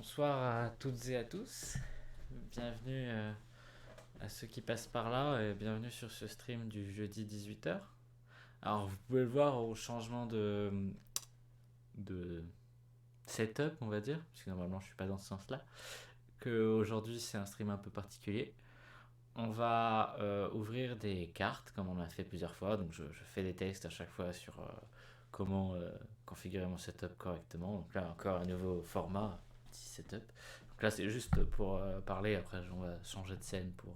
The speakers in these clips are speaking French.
Bonsoir à toutes et à tous. Bienvenue à ceux qui passent par là et bienvenue sur ce stream du jeudi 18h. Alors vous pouvez le voir au changement de setup, on va dire, parce que normalement je suis pas dans ce sens-là, qu'aujourd'hui c'est un stream un peu particulier. On va ouvrir des cartes comme on a fait plusieurs fois, donc je fais des tests à chaque fois sur comment configurer mon setup correctement. Donc là encore un nouveau format, petit setup. Donc là c'est juste pour parler, après on va changer de scène pour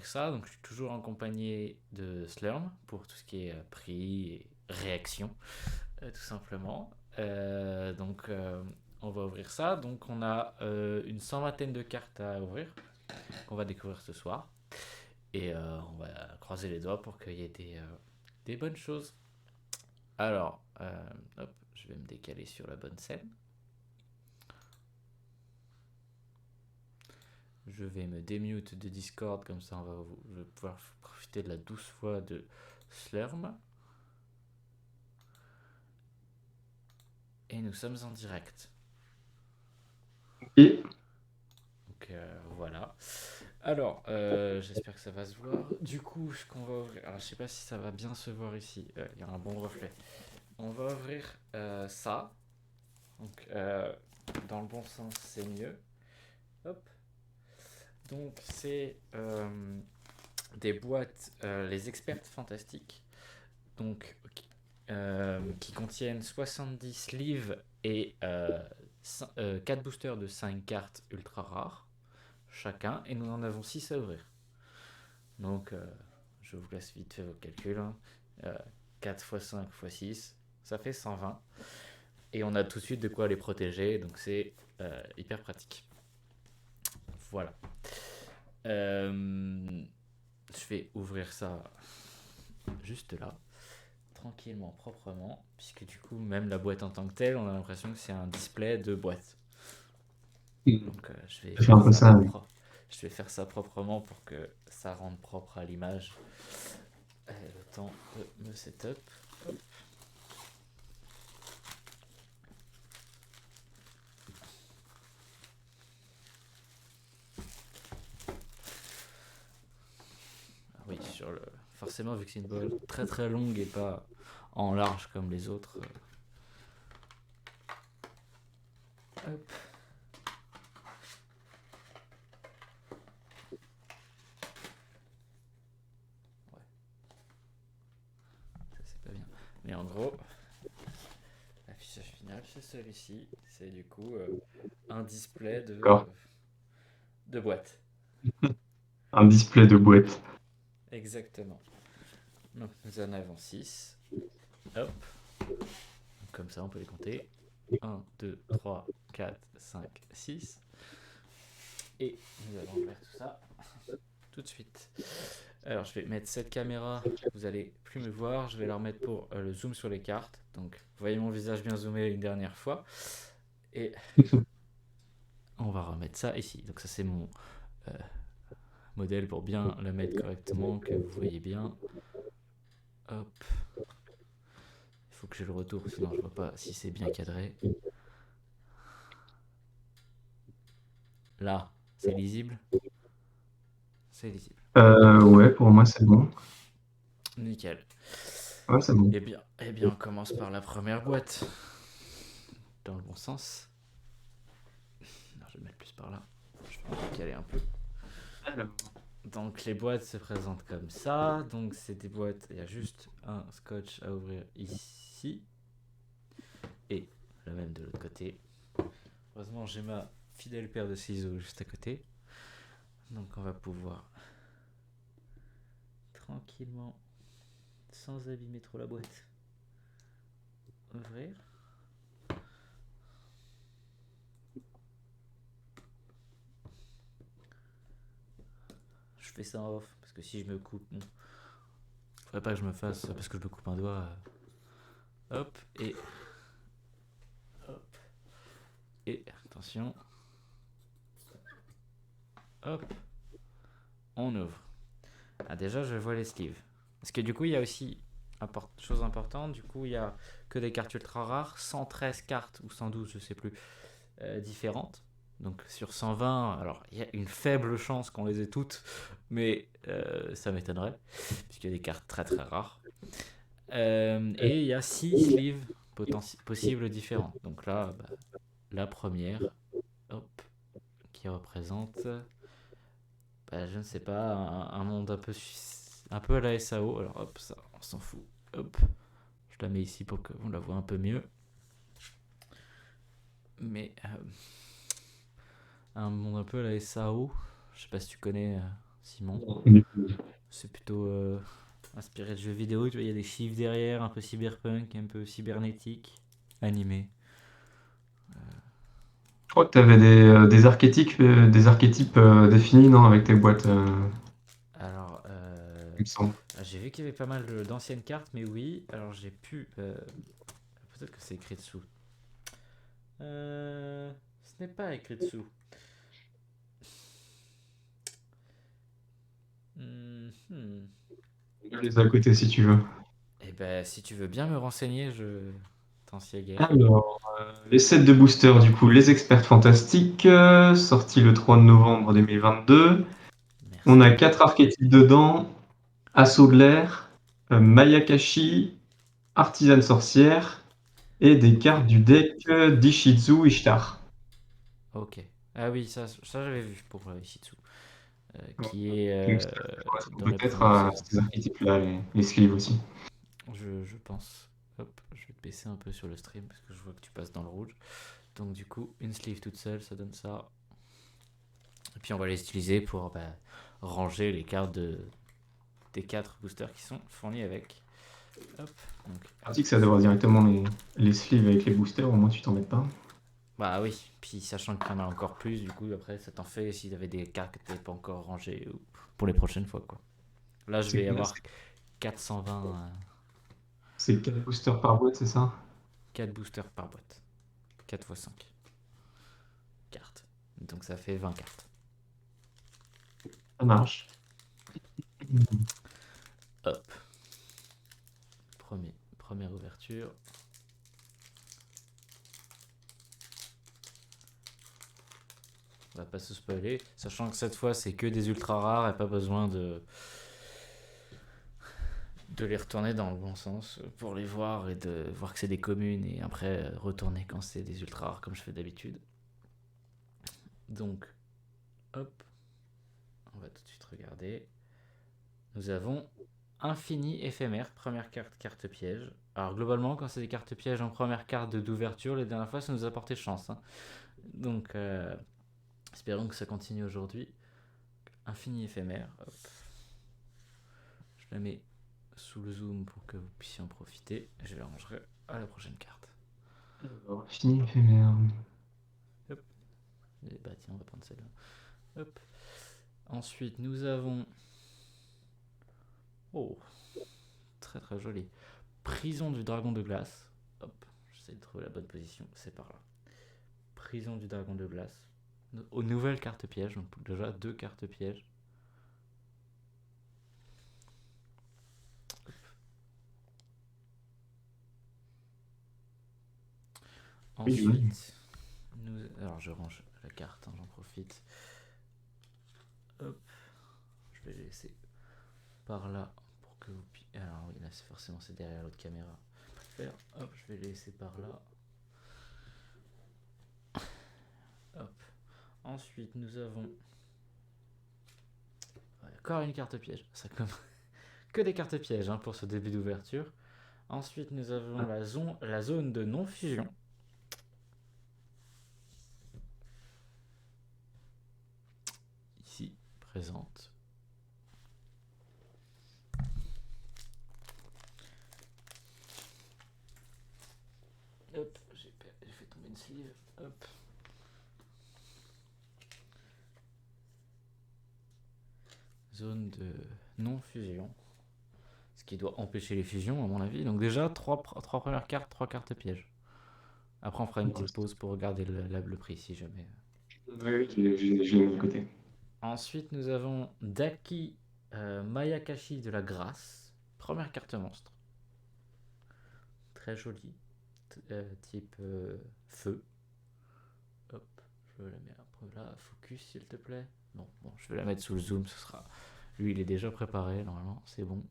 ça. Donc je suis toujours en compagnie de Slurm pour tout ce qui est prix et réaction, tout simplement. On va ouvrir ça. Donc on a une 120aine de cartes à ouvrir qu'on va découvrir ce soir. Et on va croiser les doigts pour qu'il y ait des bonnes choses. Alors, hop, je vais me décaler sur la bonne scène. Je vais me démute de Discord, comme ça je vais pouvoir profiter de la douce voix de Slurm. Et nous sommes en direct. Et Donc voilà. Alors, j'espère que ça va se voir. Du coup, ce qu'on va ouvrir. Alors, je sais pas si ça va bien se voir ici. Il y a un bon reflet. On va ouvrir ça. Donc, dans le bon sens, c'est mieux. Hop. Donc, c'est des boîtes, les expertes fantastiques. Donc, qui contiennent 70 livres et 4 boosters de 5 cartes ultra rares chacun. Et nous en avons 6 à ouvrir. Donc, je vous laisse vite faire vos calculs. Hein. 4 x 5 x 6, ça fait 120. Et on a tout de suite de quoi les protéger. Donc, c'est hyper pratique. Voilà. Je vais ouvrir ça juste là, tranquillement, proprement, puisque du coup, même la boîte en tant que telle, on a l'impression que c'est un display de boîte. Donc, je vais c'est un faire peu ça ça, oui. Je vais faire ça proprement pour que ça rende propre à l'image. Le temps de me setup. Hop. Oui, forcément, vu que c'est une boîte très très longue et pas en large comme les autres. Hop. Ouais, ça c'est pas bien. Mais en gros, l'affichage final, c'est celui-ci. C'est du coup un display D'accord. de boîte. Un display de boîte. Exactement. Donc nous en avons 6. Hop. Comme ça, on peut les compter. 1, 2, 3, 4, 5, 6. Et nous allons ouvrir tout ça tout de suite. Alors, je vais mettre cette caméra. Vous allez plus me voir. Je vais la remettre pour le zoom sur les cartes. Donc, vous voyez mon visage bien zoomé une dernière fois. Et on va remettre ça ici. Donc, ça, c'est mon euh, modèle pour bien le mettre correctement, que vous voyez bien. Hop. Il faut que j'ai le retour, sinon je vois pas si c'est bien cadré. Là, c'est lisible. C'est lisible. Ouais, pour moi, c'est bon. Nickel. Ouais, c'est bon. Eh bien, on commence par la première boîte. Dans le bon sens. Non, je vais mettre plus par là. Je vais me décaler un peu. Donc les boîtes se présentent comme ça. Donc c'est des boîtes, il y a juste un scotch à ouvrir ici. Et le même de l'autre côté. Heureusement j'ai ma fidèle paire de ciseaux juste à côté. Donc on va pouvoir tranquillement, sans abîmer trop la boîte, ouvrir. Je fais ça en off parce que si je me coupe, bon, faudrait pas que je me fasse parce que je me coupe un doigt. Hop et hop et attention. Hop, on ouvre. Ah, déjà, je vois les sleeves. Parce que du coup, il y a aussi, chose importante, du coup, il y a que des cartes ultra rares, 113 cartes, ou 112, je sais plus, différentes. Donc sur 120, alors il y a une faible chance qu'on les ait toutes, mais ça m'étonnerait, puisqu'il y a des cartes très très rares. Et il y a 6 sleeves possibles différentes. Donc là, la première, hop, qui représente, je ne sais pas, un monde un peu à la SAO. Alors hop, ça, on s'en fout. Hop, je la mets ici pour qu'on la voit un peu mieux. Mais un monde un peu à la SAO, je sais pas si tu connais Simon. C'est plutôt inspiré de jeux vidéo. Tu vois, il y a des chiffres derrière, un peu cyberpunk, un peu cybernétique, animé. Je crois que tu avais des archétypes définis, non, avec tes boîtes, Alors, il me semble. j'ai vu qu'il y avait pas mal d'anciennes cartes, mais oui. Alors, j'ai pu. Peut-être que c'est écrit dessous. Ce n'est pas écrit dessous. Hmm. Je les ai à côté si tu veux. Eh ben, si tu veux bien me renseigner, je t'en sais guère. Alors, les sets de boosters, du coup, les experts fantastiques, sorti le 3 novembre 2022. On Merci. a 4 archétypes dedans. Assaut de l'air, Mayakashi, artisane sorcière et des Ok. cartes du deck d'Ishizu Ishtar. Ok. Ah oui, ça j'avais vu pour Ishitsu, Ouais. qui est Donc ça correspond dans les peut-être premières à saisons. ces archétypes-là, les sleeves aussi. Je pense. Hop, je vais te baisser un peu sur le stream parce que je vois que tu passes dans le rouge. Donc du coup, une sleeve toute seule, ça donne ça. Et puis on va les utiliser pour ranger les cartes des 4 boosters qui sont fournis avec. Hop, donc Pratique, ça d'avoir directement les sleeves avec les boosters, au moins tu t'embêtes pas. bah oui, puis sachant qu'il y en a encore plus, du coup après ça t'en fait s'il y avait des cartes que t'avais pas encore rangées pour les prochaines fois quoi. Là je vais avoir 420 C'est 4 boosters par boîte, c'est ça? 4 boosters par boîte. 4 x 5 cartes. Donc ça fait 20 cartes. Ça marche. Hop, première ouverture. On va pas se spoiler, sachant que cette fois c'est que des ultra rares et pas besoin de les retourner dans le bon sens pour les voir et de voir que c'est des communes et après retourner quand c'est des ultra rares comme je fais d'habitude. Donc, hop, on va tout de suite regarder. Nous avons Infini éphémère, première carte piège. Alors globalement, quand c'est des cartes pièges en première carte d'ouverture, les dernières fois ça nous a porté chance. Hein. Donc, espérons que ça continue aujourd'hui. Infini éphémère, hop. Je la mets sous le zoom pour que vous puissiez en profiter. Je la rangerai à la prochaine carte. Alors, fini éphémère. Hop. Et bah tiens, on va prendre celle-là. Hop. Ensuite, nous avons... Oh, très très joli. Prison du dragon de glace. Hop, j'essaie de trouver la bonne position. C'est par là. Prison du dragon de glace. Aux nouvelles cartes pièges. Donc déjà 2 cartes pièges. Oui, oui. Ensuite, alors je range la carte, hein, j'en profite. Hop, je vais les laisser par là pour que vous puissiez. Alors oui, là c'est forcément c'est derrière l'autre caméra. Hop, je vais les laisser par là. Hop. Ensuite, nous avons encore une carte piège. Ça comme que des cartes pièges hein, pour ce début d'ouverture. Ensuite, nous avons la zone de non-fusion. Ici, présente. Hop, j'ai fait tomber une sleeve. Hop. Zone de non-fusion. Ce qui doit empêcher les fusions, à mon avis. Donc déjà, 3 premières cartes, 3 cartes pièges. Après, on fera une petite pause pour regarder le prix, si jamais. Oui, oui, je l'ai mis de côté. Ensuite, nous avons Daki Mayakashi de la Grâce. Première carte monstre. Très jolie. Type feu. la mets un peu là, focus s'il te plaît. Non, bon, je vais la mettre sous le zoom, ce sera. Lui, il est déjà préparé, normalement, c'est bon.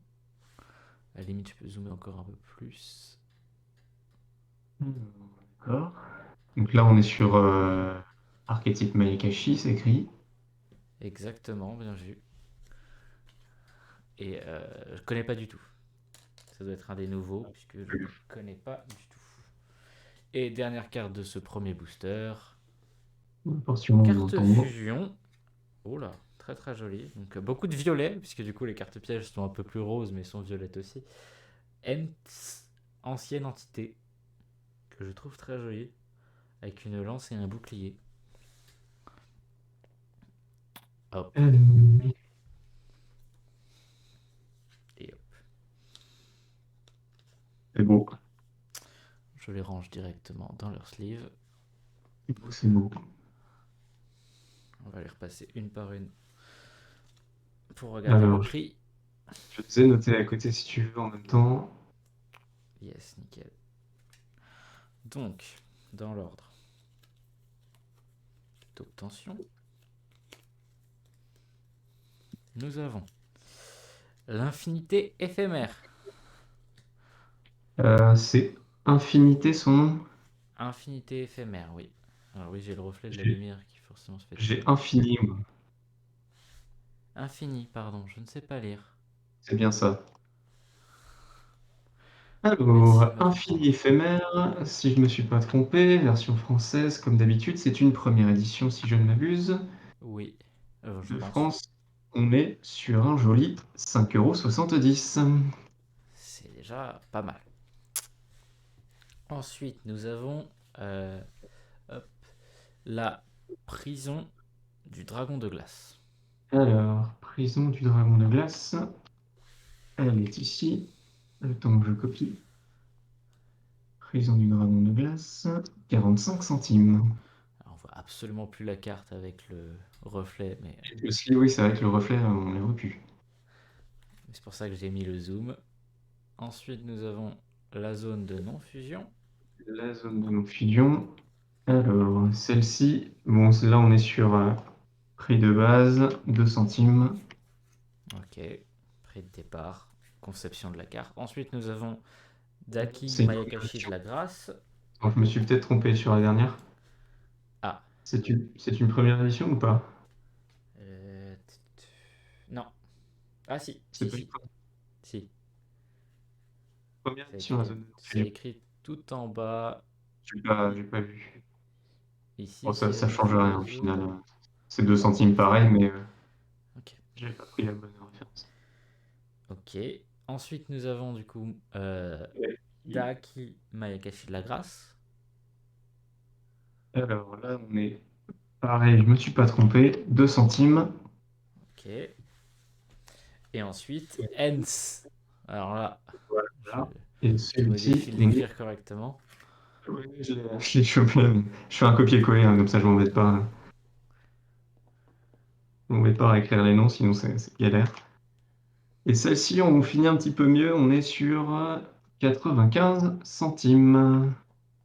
À la limite, je peux zoomer encore un peu plus. D'accord. Donc là, on est sur archétype Mayakashi, c'est écrit. Exactement, bien vu. Et je connais pas du tout. Ça doit être un des nouveaux, puisque je ne connais pas du tout. Et dernière carte de ce premier booster. Portion en Carte tambour. fusion. Oh là, très très jolie. Donc beaucoup de violet, puisque du coup les cartes pièges sont un peu plus roses, mais sont violettes aussi. Ents, ancienne entité, que je trouve très jolie, avec une lance et un bouclier. Hop, Euh, et hop. c'est beau. Je les range directement dans leur sleeve. C'est beau, c'est beau. On va les repasser une par une pour regarder le Alors, prix. je les ai notés à côté si tu veux en même temps. Yes, nickel. Donc, dans l'ordre d'obtention, nous avons l'infinité éphémère. C'est Infinité son nom. Infinité éphémère, oui. Alors oui, j'ai le reflet de la J'ai lumière qui forcément se fait j'ai très... Infini, moi. Infini, pardon, je ne sais pas lire. C'est bien ça. Merci de Alors, me Infini reprendre. éphémère, si je ne me suis pas trompé, version française, comme d'habitude, c'est une première édition si je ne m'abuse. Oui, je De pense. France, on est sur un joli 5,70 €. C'est déjà pas mal. Ensuite, nous avons hop, la prison du dragon de glace. Alors, Prison du Dragon de Glace, elle est ici. Le temps que je copie. Prison du Dragon de Glace, 45 centimes. Alors, on voit absolument plus la carte avec le reflet, mais Le sleeve, oui, c'est vrai que le reflet, on les voit plus. c'est pour ça que j'ai mis le zoom. Ensuite, nous avons la zone de non-fusion. La zone de non-fusion. Alors, celle-ci, bon, là, on est sur prix de base, 2 centimes. Ok, prix de départ, conception de la carte. Ensuite, nous avons Daki C'est une première Mayakashi de édition. la Grâce. Donc, je me suis peut-être trompé sur la dernière. Ah, C'est une première édition ou pas? euh, non. Ah si, C'est si, pas une si, si. première C'est édition, la écrit, zone de c'est non-fusion. écrit tout en bas. J'ai pas vu. Ici, Bon, si ça jamais je change fais rien le au final. zoom. C'est 2 centimes pareil, mais Ok. j'ai pas pris la bonne référence. Ok. Ensuite, nous avons du coup Ouais. Daki Mayakashi de la Grâce. Alors là, on est pareil, je me suis pas trompé, 2 centimes. Ok. Et ensuite, Ens. Alors là, je, Voilà. Et je me celui-ci, défie de on est. l'écrire correctement. Ouais, je l'ai chopé. Je fais un copier-coller, hein, comme ça je m'embête pas. On m'embête pas à écrire les noms, sinon c'est galère. Et celle-ci, on finit un petit peu mieux, on est sur 95 centimes.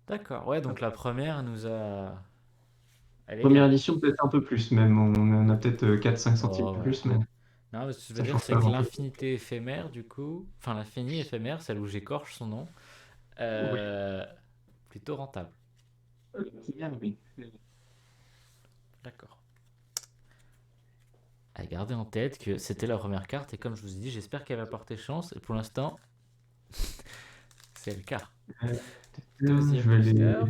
D'accord, ouais, donc la première nous a. Elle est Première bien. édition, peut-être un peu plus même. On en a peut-être 4-5 centimes Oh de ouais. plus, mais Non, mais ce que je veux ça dire, change c'est pas que grand-chose. l'infinité éphémère, du coup, enfin l'infini éphémère, celle où j'écorche son nom, Oui. euh, plutôt rentable. C'est bien, oui. D'accord. À garder en tête que c'était la première carte, et comme je vous ai dit, j'espère qu'elle va porter chance, et pour l'instant, c'est le cas. Euh, Deuxième je vais booster.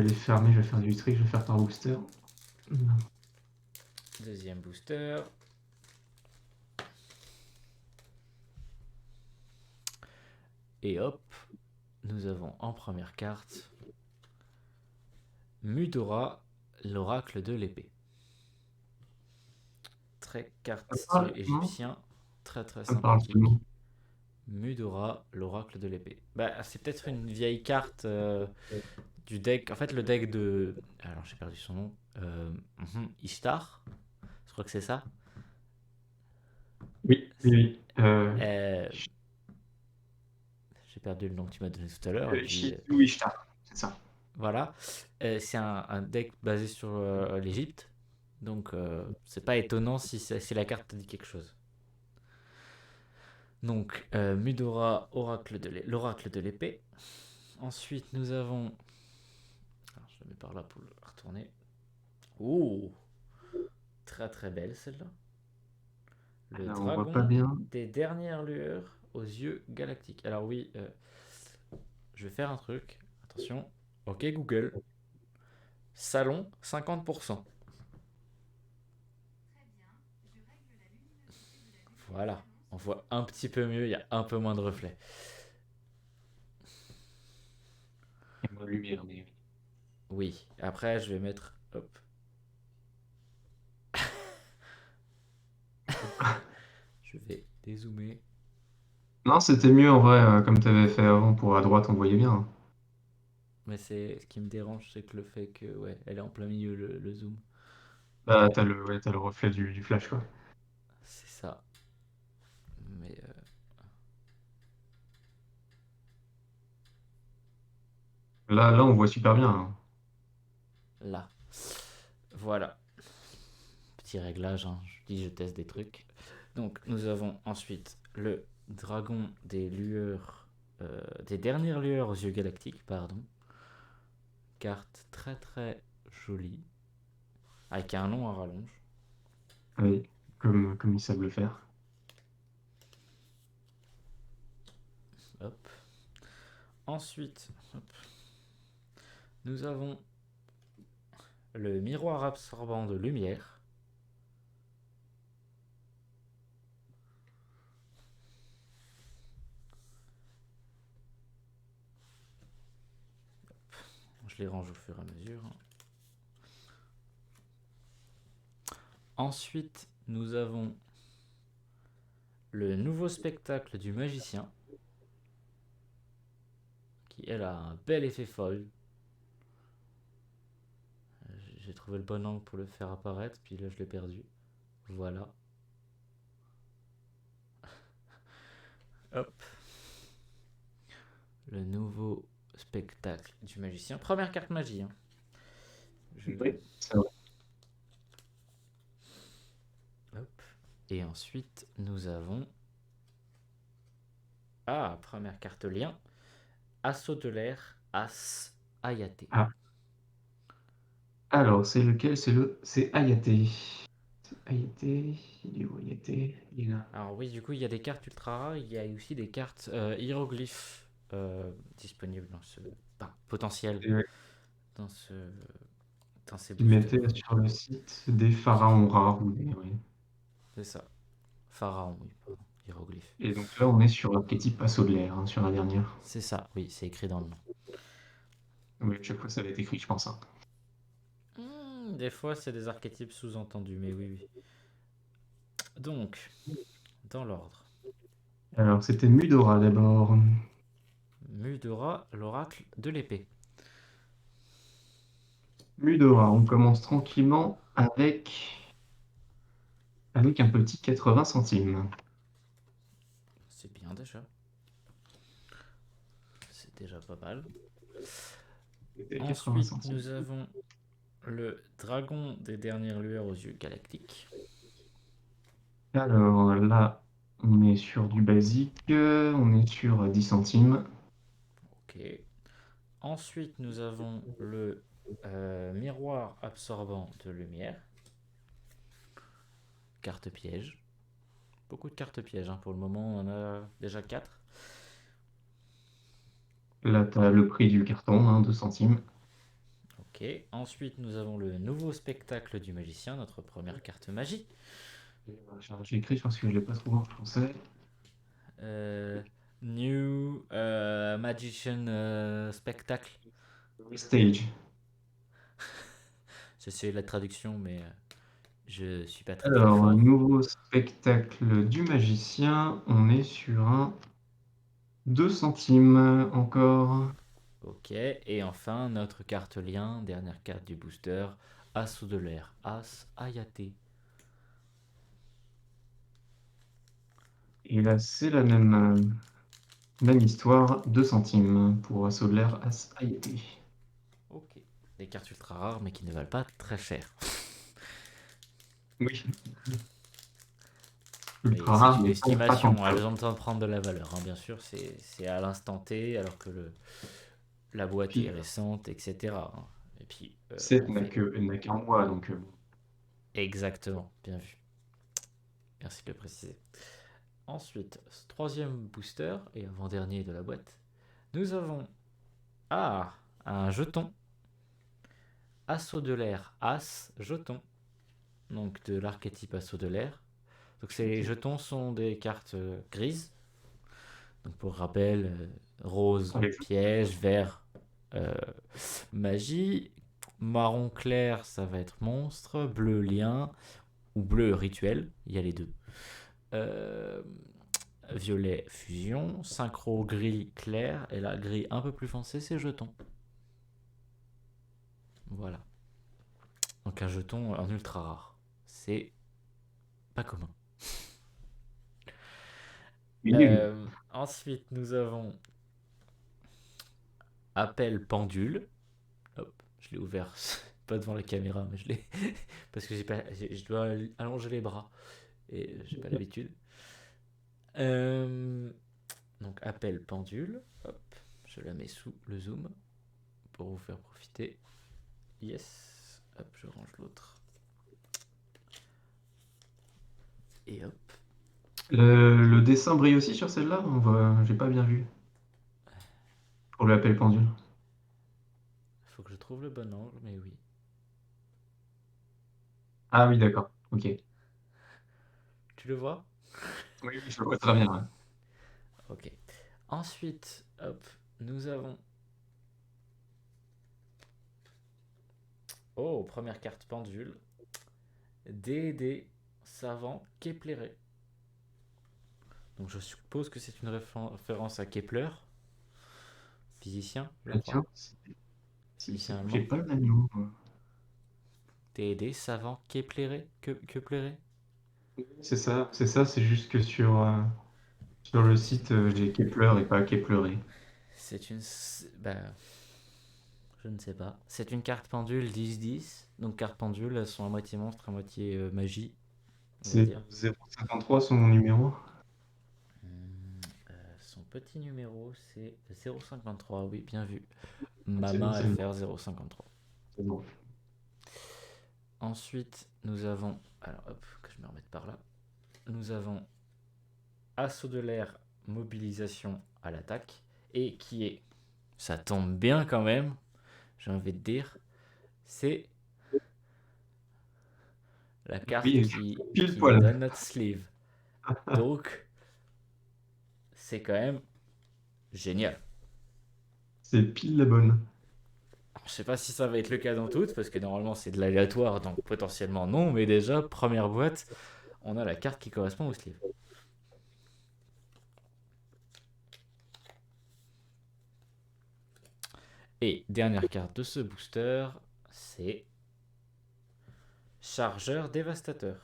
les fermer, je vais faire du tri, je vais faire par booster. Deuxième booster. Et hop, nous avons en première carte Mudora, l'oracle de l'épée. Très carte Ça style parle, non? égyptien, très très Ça me parle sympathique. seulement. Mudora, l'oracle de l'épée. Bah, c'est peut-être une vieille carte du deck. En fait, le deck de. Alors, j'ai perdu son nom. Ishtar. Je crois que c'est ça. Oui, oui, oui. Euh, j'ai perdu le nom que tu m'as donné tout à l'heure. Et puis. Shizu Ishtar, c'est ça. Voilà. C'est un deck basé sur l'Égypte. Donc, c'est pas étonnant si la carte te dit quelque chose. Donc, Mudora, l'oracle de l'épée. Ensuite, nous avons. Alors, je la mets par là pour le retourner. Ouh, très très belle celle-là. Le Alors, on voit pas dragon bien. des dernières lueurs aux yeux galactiques. Alors oui, je vais faire un truc. Attention. Ok Google. Salon 50%. Voilà. On voit un petit peu mieux, il y a un peu moins de reflets. Il y a moins de lumière, mais... Oui. Après, je vais mettre. Hop. Je vais dézoomer. Non, c'était mieux en vrai, comme tu avais fait avant pour à droite, on voyait bien, hein. Mais c'est ce qui me dérange, c'est que le fait que ouais, elle est en plein milieu le zoom. Bah, t'as le reflet du flash, quoi. C'est ça. Mais Là, on voit super bien, hein. là. Voilà. Petit réglage, hein. Je dis je teste des trucs. Donc nous avons ensuite le dragon des lueurs, des dernières lueurs aux yeux galactiques, pardon. Carte très très jolie, avec un long à rallonge. Oui, comme ils savent le faire. Hop. Ensuite, hop, nous avons le miroir absorbant de lumière. Je les range au fur et à mesure. Ensuite, nous avons le nouveau spectacle du magicien, qui elle a un bel effet folle. J'ai trouvé le bon angle pour le faire apparaître, puis là je l'ai perdu. Voilà. Hop. Le nouveau spectacle du magicien. Première carte magie. Hein. Oui, c'est vrai. Hop. Et ensuite, nous avons. Ah, première carte lien. Assaut de l'air, As Ayaté. Ah, alors, c'est lequel? C'est Ayaté. C'est Ayaté. Il est où Ayaté? Il est là. Alors oui, du coup, il y a des cartes ultra rares, il y a aussi des cartes hiéroglyphes disponibles dans ce... Enfin, potentiel Et ouais, dans ce... dans ces ils mettaient boosters. sur le site des pharaons rares. Oui. C'est ça. Pharaon, oui, pardon. Hiéroglyphe. Et donc là, on est sur l'archétype assaut de l'air, hein, sur la dernière. C'est ça, oui, c'est écrit dans le nom. Oui, chaque fois, ça va être écrit, je pense, hein. Des fois, c'est des archétypes sous-entendus, mais oui, oui. Donc, dans l'ordre. Alors, c'était Mudora d'abord. Mudora, l'oracle de l'épée. Mudora, on commence tranquillement avec un petit 80 centimes. C'est bien déjà. C'est déjà pas mal. C'était 80 Ensuite, centimes. nous avons le dragon des dernières lueurs aux yeux galactiques. Alors là, on est sur du basique, on est sur 10 centimes. Ok. Ensuite, nous avons le miroir absorbant de lumière. Carte piège. Beaucoup de cartes pièges. Hein. Pour le moment, on en a déjà 4. Là, tu as le prix du carton, hein, 2 centimes. Ok. Ensuite, nous avons le nouveau spectacle du magicien, notre première carte magie. J'ai écrit, je pense que je ne l'ai pas trouvé en français. Euh, New Magician Spectacle. Stage. C'est la traduction, mais je suis pas très très Alors, fort. nouveau spectacle du magicien, on est sur un 2 centimes encore. Ok, et enfin notre carte lien, dernière carte du booster, As de l'air, As Ayaté. Et là, c'est la même histoire, 2 centimes pour Assaut de l'air As Haïti. des cartes ultra rares, mais qui ne valent pas très cher. Oui. Mais Ultra c'est rare, une mais pas tant que estimation, ça. elles ont le temps de prendre de la valeur, hein, bien sûr, c'est à l'instant T, alors que la boîte est Puis, récente, etc. hein. Et puis, 7 on fait n'a qu'un mois, donc exactement, bien vu. Merci de le préciser. Ensuite, troisième booster et avant-dernier de la boîte, nous avons un jeton. Assaut de l'air, As, jeton. Donc de l'archétype Assaut de l'air. Donc ces ok. jetons sont des cartes grises. Donc pour rappel, rose, Avec piège, vert, euh, magie. Marron clair, ça va être monstre. Bleu, lien. Ou bleu, rituel. Il y a les deux. Euh, violet, fusion. Synchro, gris, clair. Et là, gris un peu plus foncé, c'est jeton. Voilà. Donc un jeton en ultra rare. C'est pas commun. nul. Ensuite, nous avons appel pendule. Hop, je l'ai ouvert, pas devant la caméra, mais je l'ai parce que je dois allonger les bras et j'ai pas l'habitude. Euh, donc appel pendule. Hop, je la mets sous le zoom pour vous faire profiter. Yes. Hop, je range l'autre. Et hop. Le dessin brille aussi sur celle-là? J'ai pas bien vu. Pour l'appel pendule. Faut que je trouve le bon angle, mais oui. Ah oui, d'accord. Ok. Tu le vois? Oui, oui, je le vois très bien. Ouais. Ok. Ensuite, hop, nous avons. Oh, première carte pendule. D&D savant Kepleré. Donc je suppose que c'est une référence à Kepler, physicien, je Ah, crois. tiens, Physicien j'ai allemand. pas le même nom. D&D savant Kepleré. Kepleré. C'est ça, c'est juste que sur le site, j'ai Kepler et pas Kepleré. C'est une. Bah, je ne sais pas. C'est une carte pendule 10-10. Donc carte pendule, elles sont à moitié monstre, à moitié magie, on va C'est dire. 053 son numéro. Son petit numéro, c'est 053. Oui, bien vu. C'est bon, Mama c'est bon. FR 053. C'est bon. Ensuite, nous avons. Alors hop, que je me remette par là. Nous avons assaut de l'air, mobilisation à l'attaque. Et qui est, ça tombe bien quand même, j'ai envie de dire, c'est la carte Oui, pile qui nous poil. donne notre sleeve. Donc, c'est quand même génial. C'est pile la bonne. Alors, je sais pas si ça va être le cas dans toutes, parce que normalement c'est de l'aléatoire, donc potentiellement non, mais déjà, première boîte, on a la carte qui correspond au sleeve. Et dernière carte de ce booster, c'est Chargeur Dévastateur.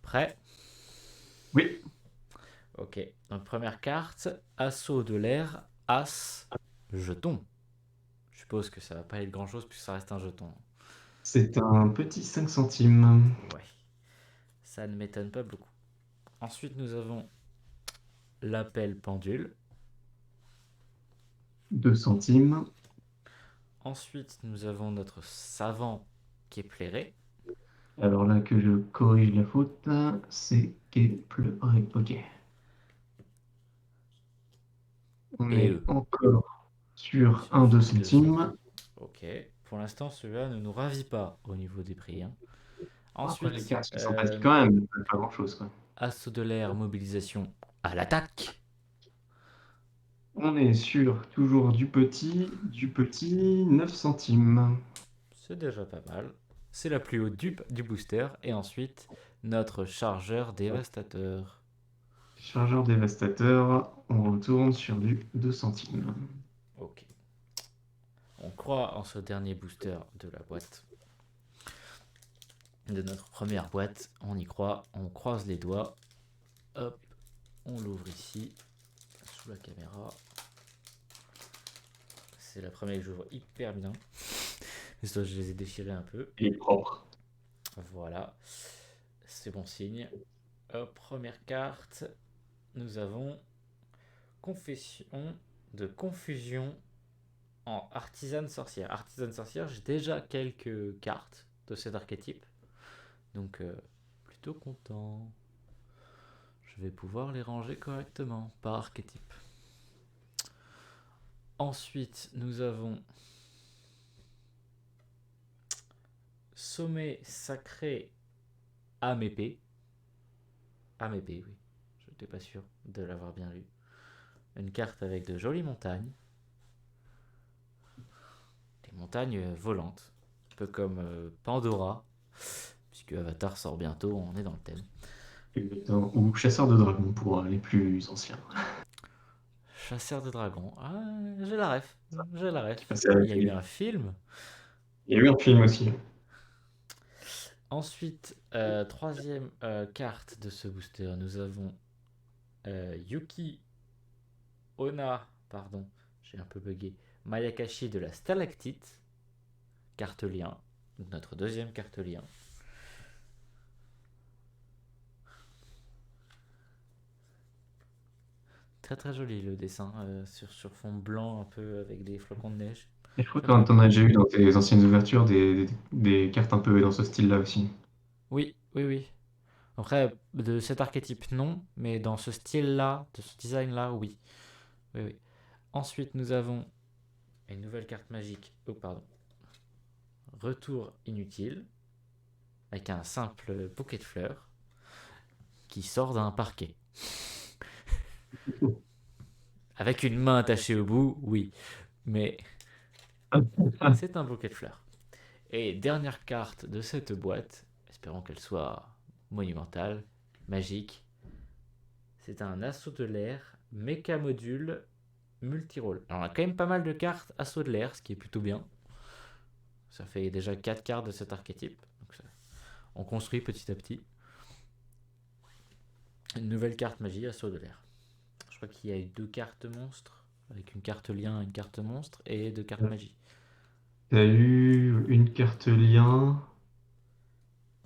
Prêt? Oui, Ok. Donc première carte, assaut de l'air, as, jeton. Je suppose que ça va pas être grand chose puisque ça reste un jeton. c'est un petit 5 centimes. Ouais. Ça ne m'étonne pas beaucoup. Ensuite, nous avons l'appel pendule. 2 centimes. Ensuite, nous avons notre savant qui est plairé. Alors là que je corrige la faute, c'est Kepler. Ok. On Et est eux. encore sur Sur 1-2 celui de dessous. centimes. Ok. Pour l'instant, celui-là ne nous ravit pas au niveau des prix. hein. Après, les Ensuite, cartes sont sympathiques quand même, pas grand-chose, quoi. assaut de l'air, mobilisation à l'attaque. On est sur toujours du petit 9 centimes. C'est déjà pas mal. C'est la plus haute du booster. Et ensuite, notre chargeur dévastateur. Chargeur dévastateur, on retourne sur du 2 centimes. Ok. On croit en ce dernier booster de la boîte. De notre première boîte. On y croit. On croise les doigts. Hop. On l'ouvre ici. Sous la caméra. C'est la première que j'ouvre hyper bien. Je les ai déchirés un peu. Il est propre. Voilà. C'est bon signe. Hop, première carte. Nous avons Confession de confusion en artisane sorcière. Artisane sorcière, j'ai déjà quelques cartes de cet archétype. Donc, plutôt content. Je vais pouvoir les ranger correctement par archétype. Ensuite, nous avons Sommet sacré âme épée. Âme épée, oui. Je n'étais pas sûr de l'avoir bien lu. Une carte avec de jolies montagnes. Des montagnes volantes. Un peu comme Pandora. Puisque Avatar sort bientôt, on est dans le thème. Ou chasseur de dragons pour les plus anciens. Chasseur de dragons. Ah, j'ai la ref. J'ai la Qui ref. passait Il avec y a eu un film. Il y a eu un film aussi. Ensuite, troisième carte de ce booster, nous avons Yuki Ona, pardon, j'ai un peu bugué, Mayakashi de la stalactite, carte lien, notre deuxième carte lien. Très très joli le dessin sur fond blanc un peu avec des flocons de neige. Et je crois que J'aime bien. t'en as déjà eu dans tes anciennes ouvertures des cartes un peu dans ce style-là aussi. Oui, oui, oui. Après, de cet archétype, non, mais dans ce style-là, de ce design-là, oui. Oui, oui. Ensuite, nous avons une nouvelle carte magique. Oh, pardon. Retour inutile, avec un simple bouquet de fleurs qui sort d'un parquet. Avec une main attachée au bout, oui, mais c'est un bouquet de fleurs. Et dernière carte de cette boîte, espérons qu'elle soit monumentale, magique, c'est un assaut de l'air, méca module, multirôle. Alors on a quand même pas mal de cartes assaut de l'air, ce qui est plutôt bien. Ça fait déjà 4 cartes de cet archétype. Donc on construit petit à petit. Une nouvelle carte magie, assaut de l'air. Je crois qu'il y a eu 2 cartes monstres, avec une carte lien et une carte monstre, et 2 cartes magie. T'as eu une carte lien.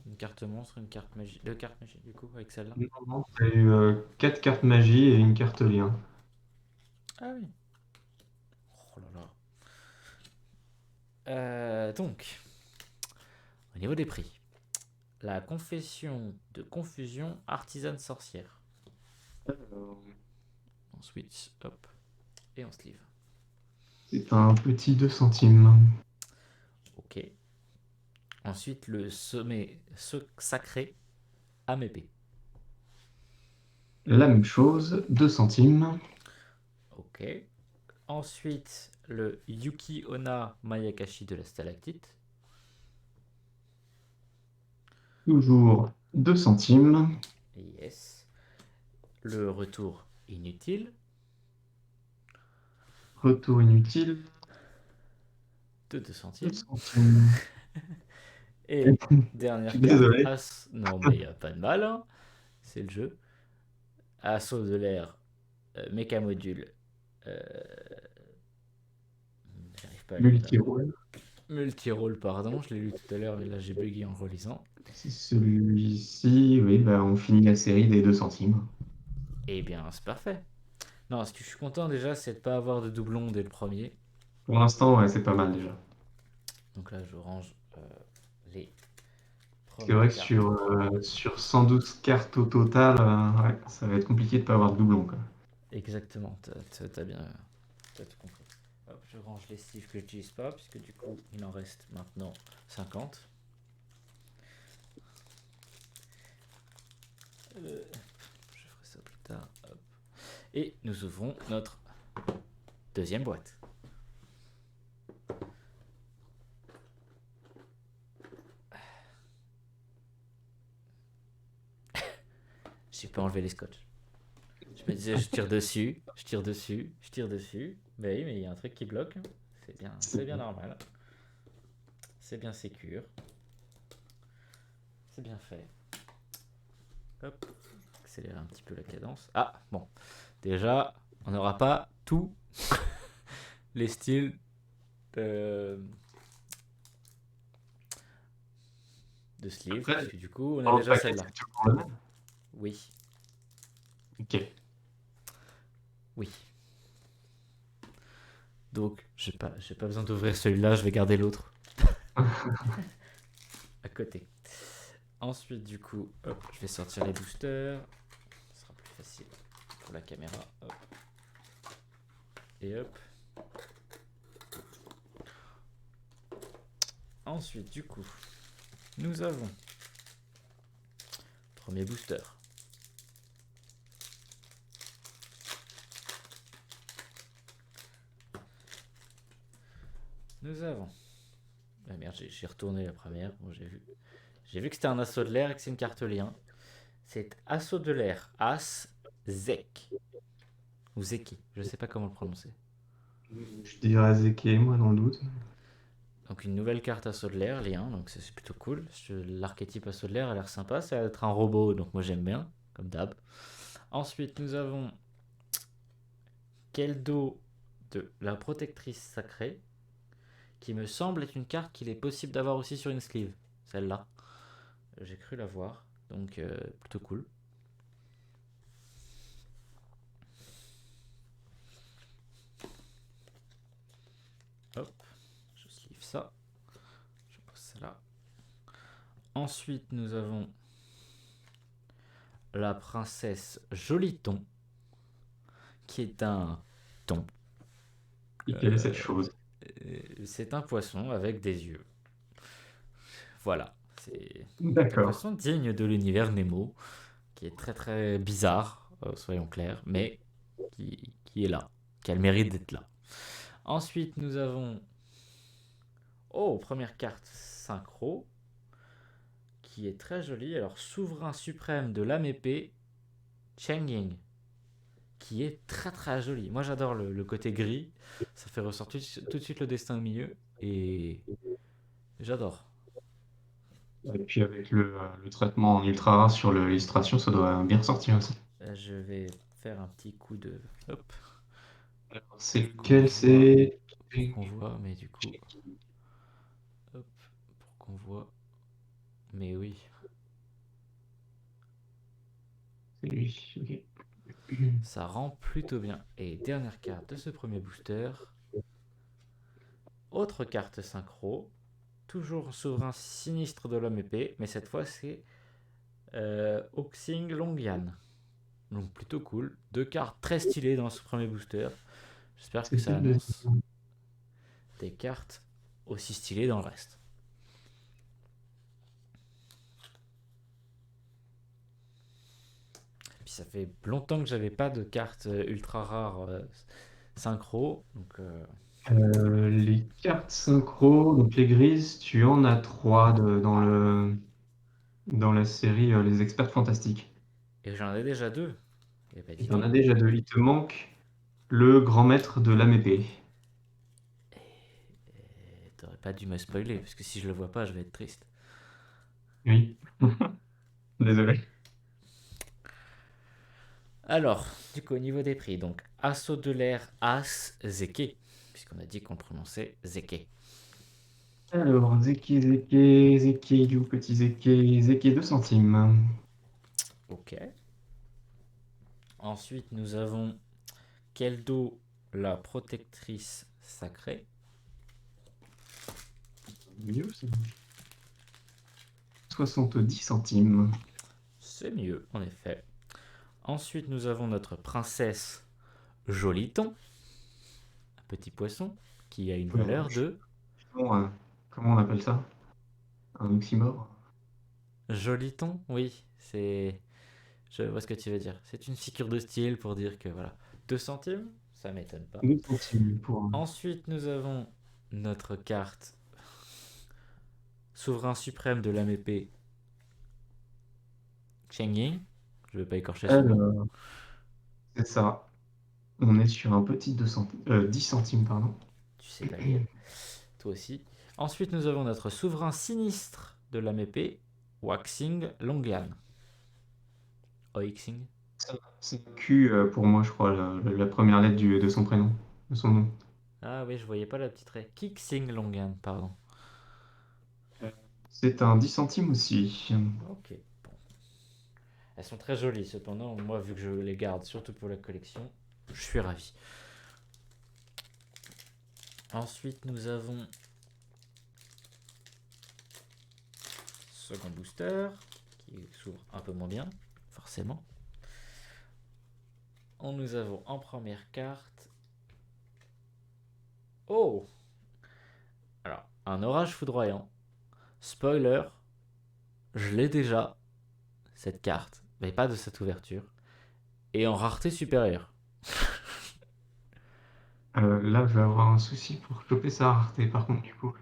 Une carte monstre, une carte magie. 2 cartes magie, du coup, avec celle-là. Non, non, t'as eu 4 cartes magie et une carte lien. Ah oui. Oh là là. Donc, au niveau des prix, la confession de confusion artisane sorcière. On switch, hop, et on sleeve. C'est un petit 2 centimes. Ok. Ensuite, le sommet sacré âme épée. La même chose, 2 centimes. Ok. Ensuite, le Yuki Onna Mayakashi de la stalactite. Toujours 2 centimes. Yes. Le retour inutile Retour inutile, de 2 2 centimes. centimes. Et Je suis dernière carte, désolé. As. Non, mais il n'y a pas de mal, hein. C'est le jeu. Assaut de l'air, méca module. Euh... J'arrive pas à lire là. Multirôle. Multirôle, pardon, je l'ai lu tout à l'heure, mais là j'ai bugué en relisant. C'est celui-ci, oui, bah, on finit la série des 2 centimes. Eh bien, c'est parfait. Non, ce que je suis content déjà, c'est de ne pas avoir de doublon dès le premier. Pour l'instant, ouais, c'est pas mal déjà. Donc là, je range les C'est vrai premières que cartes. sur 112 cartes au total, ouais, ça va être compliqué de pas avoir de doublon, quoi. Exactement, t'as bien t'as tout compris. Hop, je range les sleeves que j'utilise pas, puisque du coup, il en reste maintenant 50. Je ferai ça plus tard. Hop. Et nous ouvrons notre deuxième boîte. J'ai pas enlevé les scotch. Je me disais, je tire dessus, je tire dessus, je tire dessus. Ben oui, mais il y a un truc qui bloque. C'est bien normal. C'est bien sécure. C'est bien fait. Hop, accélérer un petit peu la cadence. Ah, bon. Déjà, on n'aura pas tous les styles de sleeve, Après, parce que du coup, on a dans le déjà paquet, celle-là. c'est toujours le même. Oui, Ok. oui. Donc, j'ai pas besoin d'ouvrir celui-là, je vais garder l'autre à côté. Ensuite, du coup, hop, je vais sortir les boosters. Ce sera plus facile pour la caméra. Hop. Et hop. Ensuite, du coup, nous avons premier booster. Nous avons. Ah merde, j'ai retourné la première. Bon, j'ai vu que c'était un assaut de l'air et que c'est une carte lien. C'est assaut de l'air, As Zek. Ou Zeki, je sais pas comment le prononcer. Je dirais Zeke, moi, dans le doute. Donc une nouvelle carte assaut de l'air, lien, donc c'est plutôt cool. L'archétype assaut de l'air a l'air sympa, ça va être un robot, donc moi j'aime bien, comme d'hab. Ensuite, nous avons Keldo de la protectrice sacrée, qui me semble être une carte qu'il est possible d'avoir aussi sur une sleeve. Celle-là. J'ai cru la voir, donc plutôt cool. Hop, je sleeve ça. Je pose ça là. Ensuite, nous avons la princesse Joliton, qui est un thon. Et quelle est cette chose? C'est un poisson avec des yeux. Voilà, c'est un D'accord. poisson digne de l'univers Nemo, qui est très très bizarre, soyons clairs, mais qui est là, qui a le mérite d'être là. Ensuite, nous avons, oh, première carte synchro, qui est très jolie. Alors, souverain suprême de l'âme épée, Cheng Ying, qui est très très joli. Moi, j'adore le côté gris, ça fait ressortir tout de suite le destin au milieu, et j'adore. Et puis avec le traitement en ultra rare sur l'illustration, ça doit bien ressortir aussi. Je vais faire un petit coup de... Hop, Alors, c'est pour qu'on lequel? voit, C'est mais du coup, hop, pour qu'on voit, mais oui, c'est lui. Ok. ça rend plutôt bien. Et dernière carte de ce premier booster, autre carte synchro, toujours souverain sinistre de l'homme épée, mais cette fois c'est Oxing Longyan. Donc plutôt cool. Deux cartes très stylées dans ce premier booster. J'espère que C'est ça le deuxième. annonce des cartes aussi stylées dans le reste. Puis ça fait longtemps que j'avais pas de cartes ultra rares synchro. Donc Les cartes synchro, donc les grises, tu en as trois dans la série Les Experts Fantastiques. et j'en ai déjà deux. Et bah dis Il y en a donc. déjà deux. Il te manque le grand maître de l'âme épée. Et t'aurais pas dû me spoiler, parce que si je le vois pas, je vais être triste. Oui, désolé. Alors, du coup, au niveau des prix, donc Assaut de l'air As Zeke, puisqu'on a dit qu'on prononçait Zeke. Alors, Zeki, du petit Zeki 2 centimes. Ok. Ensuite, nous avons Keldo, la protectrice sacrée. Mieux, c'est 70 centimes. C'est mieux, en effet. Ensuite, nous avons notre princesse Joliton, un petit poisson, qui a une valeur de Bon, comment on appelle ça? Un oxymore? Joliton. Oui, c'est. Je vois ce que tu veux dire. C'est une figure de style pour dire que voilà. 2 centimes, ça m'étonne pas. 2 centimes pour Ensuite, nous avons notre carte souverain suprême de l'âme épée, Cheng Ying. Je vais pas écorcher son nom. Alors, C'est ça. On est sur un petit 10 centimes, pardon. Tu sais pas lire. Toi aussi. Ensuite, nous avons notre souverain sinistre de la mépée, Waxing Longan. Oixing. C'est Q pour moi, je crois, la première lettre de son prénom, de son nom. Ah oui, je voyais pas la petite raie. Kixing Longan, pardon. C'est un 10 centimes aussi. Ok. Bon. Elles sont très jolies, cependant, moi, vu que je les garde surtout pour la collection, je suis ravi. Ensuite, nous avons second booster, qui s'ouvre un peu moins bien, forcément. Nous avons en première carte. Oh! Alors, un orage foudroyant. Spoiler, je l'ai déjà, cette carte, mais pas de cette ouverture. Et en rareté supérieure. Là, je vais avoir un souci pour choper sa rareté, par contre, du coup.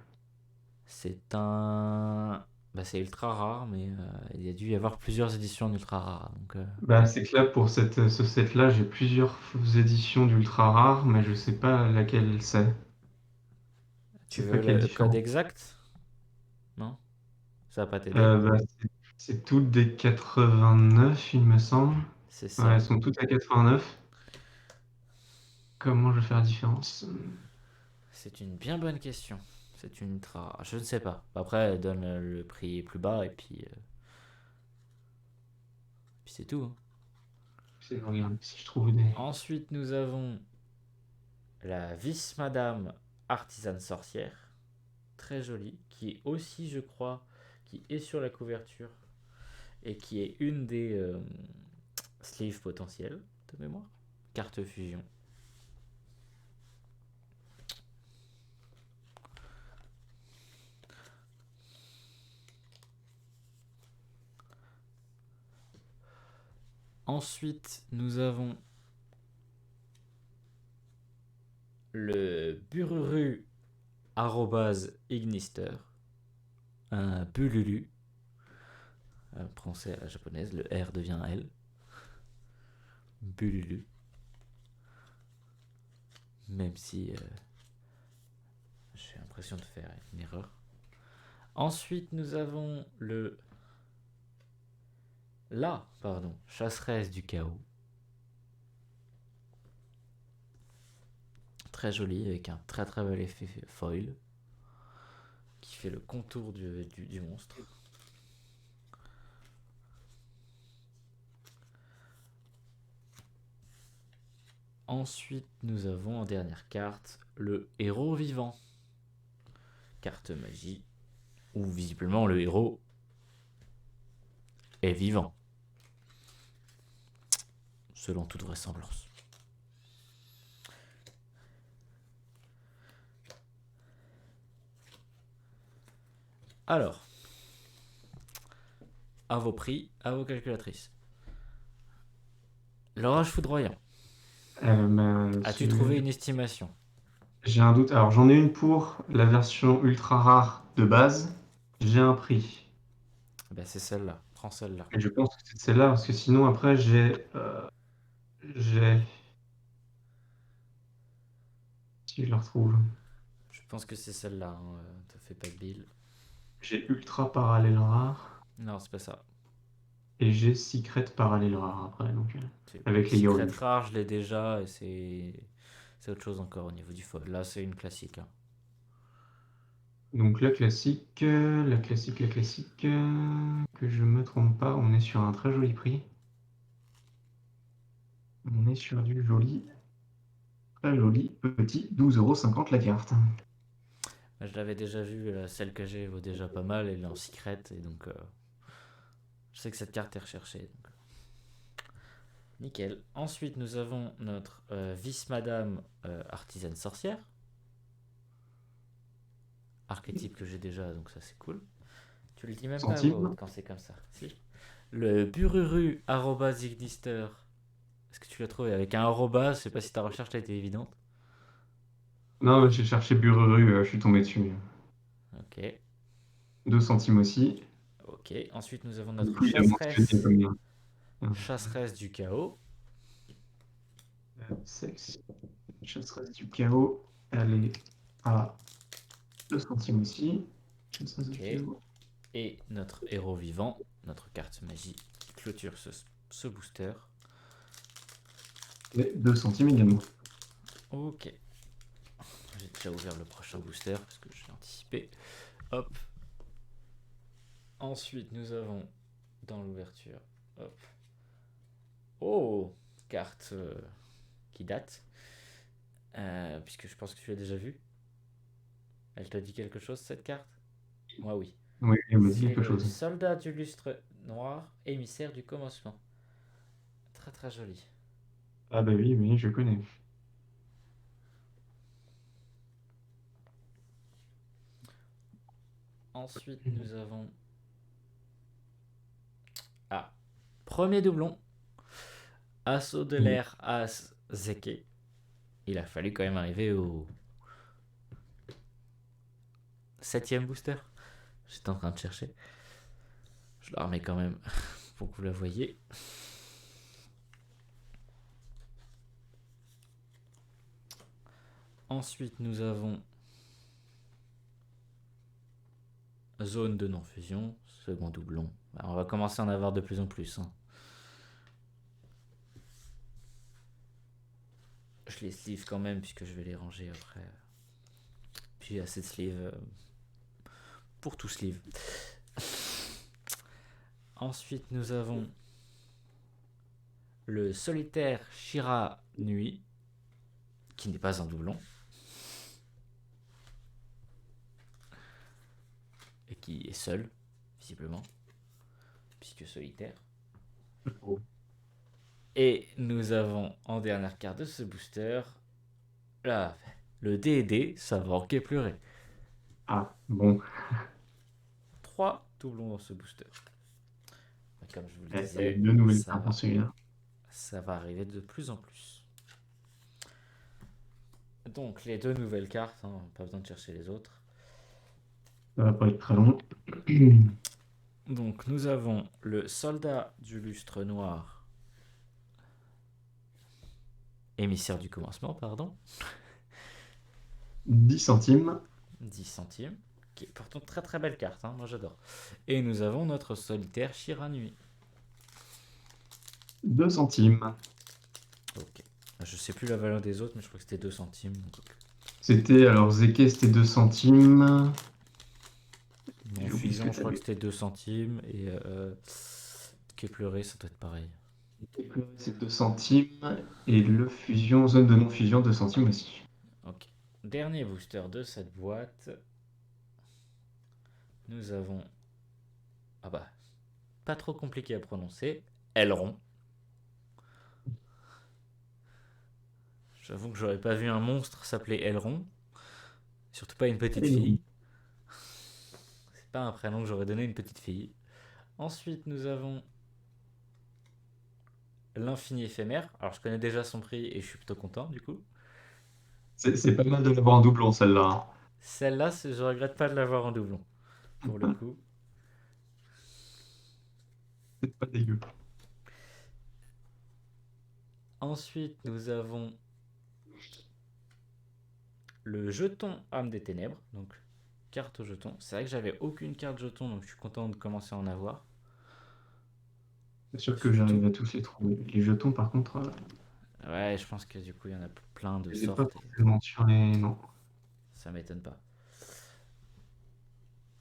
C'est un. Bah, c'est ultra rare, mais il y a dû y avoir plusieurs éditions d'ultra rare. Donc, Bah, c'est que là, pour ce set-là, j'ai plusieurs éditions d'ultra rares, mais je sais pas laquelle c'est. tu C'est pas veux quelle le code différence. exact? Non? Ça va pas t'aider? Bah, c'est toutes des 89, il me semble. C'est Ouais, elles ça. sont toutes à 89. Comment je vais faire la différence? C'est une bien bonne question. C'est une ultra. Je ne sais pas. Après, elle donne le prix plus bas et puis c'est tout, hein. J'essaie de regarder si je trouve des. Ensuite, nous avons la Vice Madame Artisane Sorcière. Très jolie. Qui est aussi, je crois, qui est sur la couverture. Et qui est une des sleeves potentielles de mémoire. Carte fusion. Ensuite, nous avons le Bururu Ignister. Un Bululu. Français à la japonaise, le R devient un L. Bululu. Même si j'ai l'impression de faire une erreur. Ensuite, nous avons chasseresse du chaos. Très joli, avec un très très bel effet foil qui fait le contour du monstre. Ensuite, nous avons en dernière carte le héros vivant. Carte magie, où visiblement le héros est vivant. Selon toute vraisemblance. Alors, à vos prix, à vos calculatrices. L'orage foudroyant. As-tu trouvé une estimation? J'ai un doute. Alors, j'en ai une pour la version ultra rare de base. J'ai un prix. Ben, c'est celle-là. Prends celle-là. Et je pense que c'est celle-là, parce que sinon, après, j'ai. Si je la retrouve. Je pense que c'est celle-là. Hein. Te fais pas de bile. J'ai ultra parallèle rare. Non, c'est pas ça. Et j'ai secret parallèle rare après, donc, avec les Secret hiéroglyphes. rare, je l'ai déjà et c'est autre chose encore au niveau du foil. Là, c'est une classique. Hein. Donc, la classique, que je me trompe pas, on est sur un très joli prix. On est sur du joli, très joli petit 12,50 € la carte. Je l'avais déjà vu, celle que j'ai vaut déjà pas mal, elle est en secret et donc je sais que cette carte est recherchée. Donc. Nickel. Ensuite, nous avons notre Vice Madame Artisane Sorcière. Archétype que j'ai déjà, donc ça c'est cool. Tu le dis même pas à voix haute Centimes. quand c'est comme ça. Si. Le Bururu Ignister. Est-ce que tu l'as trouvé avec un arrobas? Je sais pas si ta recherche a été évidente. Non, j'ai cherché Bururu, je suis tombé dessus. Ok. 2 centimes aussi. Ok. Ensuite, nous avons Du notre coup, il a mentionné chasseresse. comme. Chasseresse du chaos. Sexe, chasseuse du chaos, elle est à 2 centimes aussi. Chasseuse du Ok. chaos. Et notre héros vivant, notre carte magie, clôture ce booster. Et 2 centimes également. Ok. J'ai déjà ouvert le prochain booster parce que je l'ai anticipé. Hop. Ensuite, nous avons dans l'ouverture. Hop. Oh, carte qui date. Puisque je pense que tu l'as déjà vue. Elle te dit quelque chose cette carte? Moi oui. Oui, il me dit C'est quelque le chose. soldat du lustre noir, émissaire du commencement. Très très joli. Ah bah oui, oui, je connais. Ensuite, nous avons... Ah, premier doublon. Assaut de Oui. l'air As Zeke. Il a fallu quand même arriver au 7ème booster. J'étais en train de chercher. Je la remets quand même pour que vous la voyez. Ensuite, nous avons zone de non-fusion, second doublon. On va commencer à en avoir de plus en plus. Hein. Je les sleeve quand même puisque je vais les ranger après. Puis assez de sleeve pour tout sleeve. Ensuite, nous avons le solitaire Shira Nui, qui n'est pas un doublon. Et qui est seul, visiblement, puisque solitaire. Oh. Et nous avons en dernière carte de ce booster, là, le D&D, ça va enquer pleurer. Ah, bon. 3 doublons dans ce booster. Comme je vous le Il y a disais, 2 nouvelles cartes dans celui-là. ça va arriver de plus en plus. Donc les 2 nouvelles cartes, hein, pas besoin de chercher les autres. Ça va pas être très long. Donc nous avons le soldat du lustre noir, émissaire du commencement, pardon, 10 centimes. 10 centimes, qui est pourtant très très belle carte, hein, moi j'adore. Et nous avons notre solitaire Shiranui. 2 centimes. Ok. Je sais plus la valeur des autres, mais je crois que c'était 2 centimes. Donc... C'était, alors Zeke, c'était 2 centimes. Non, J'ai oublié ce que fusion, je tu crois que avais. c'était 2 centimes. Et Kepleré, ça doit être pareil. C'est 2 centimes. Et le fusion, zone de non-fusion, 2 centimes aussi. Ok. Dernier booster de cette boîte. Nous avons. Ah bah, pas trop compliqué à prononcer. Aileron. J'avoue que j'aurais pas vu un monstre s'appeler Aileron. Surtout pas une petite fille. C'est pas un prénom que j'aurais donné à une petite fille. Ensuite, nous avons l'infini éphémère. Alors, je connais déjà son prix et je suis plutôt content du coup. C'est pas mal de l'avoir en doublon, celle-là. Celle-là, je regrette pas de l'avoir en doublon. Pour le coup. C'est pas dégueu. Ensuite, nous avons le jeton âme des ténèbres. Donc, carte au jeton. C'est vrai que j'avais aucune carte jeton, donc je suis content de commencer à en avoir. C'est sûr que Surtout. j'arrive à tous les trouver. Les jetons, par contre, Ouais, je pense que du coup, il y en a plein de je les ai pas sortes et forcément sur les. Non. ça m'étonne pas.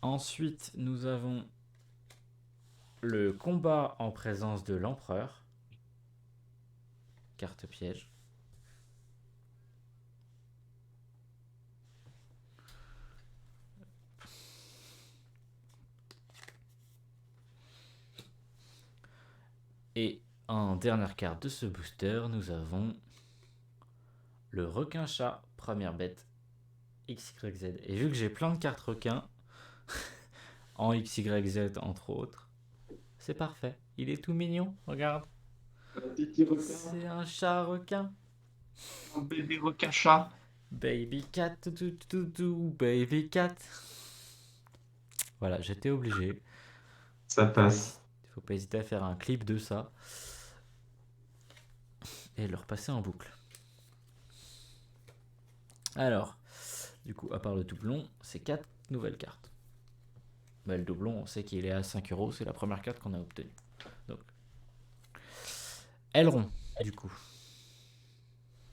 Ensuite, nous avons le combat en présence de l'empereur. Carte piège. Et en dernière carte de ce booster, nous avons le requin-chat, première bête, XYZ. Et vu que j'ai plein de cartes requins, en XYZ entre autres, c'est parfait. Il est tout mignon, regarde. Un petit requin, C'est un chat requin. un bébé requin-chat. Baby cat, baby cat. Voilà, j'étais obligé. Ça passe. Faut pas hésiter à faire un clip de ça et le repasser en boucle. Alors, du coup, à part le doublon, c'est 4 nouvelles cartes. Bah, le doublon, on sait qu'il est à 5 euros, c'est la première carte qu'on a obtenue. Donc, Aileron, du coup.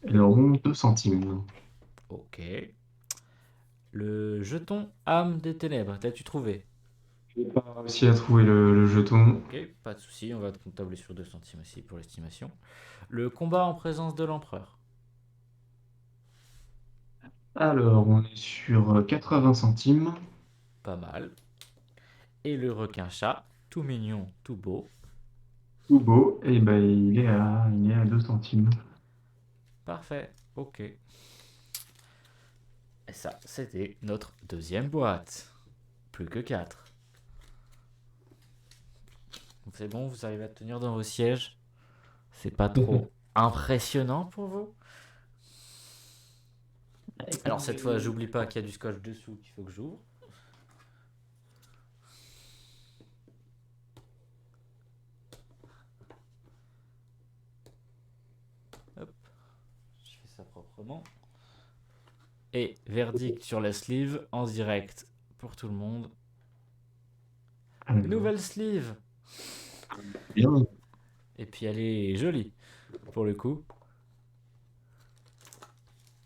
Elle rond 2 centimes. Ok. Le jeton âme des ténèbres, l'as-tu trouvé? J'ai pas réussi à trouver le jeton. Ok, pas de souci, on va comptabiliser sur 2 centimes aussi pour l'estimation. Le combat en présence de l'empereur. Alors, on est sur 80 centimes. Pas mal. Et le requin-chat, tout mignon, tout beau. Tout beau. Et ben, il est à 2 centimes. Parfait, ok. Et ça, c'était notre deuxième boîte. Plus que 4. C'est bon, vous arrivez à tenir dans vos sièges? C'est pas trop impressionnant pour vous? Alors cette fois, j'oublie pas qu'il y a du scotch dessous qu'il faut que j'ouvre. Hop, je fais ça proprement. Et verdict sur la sleeve en direct pour tout le monde. Alors, Nouvelle sleeve. bien. Et puis elle est jolie pour le coup.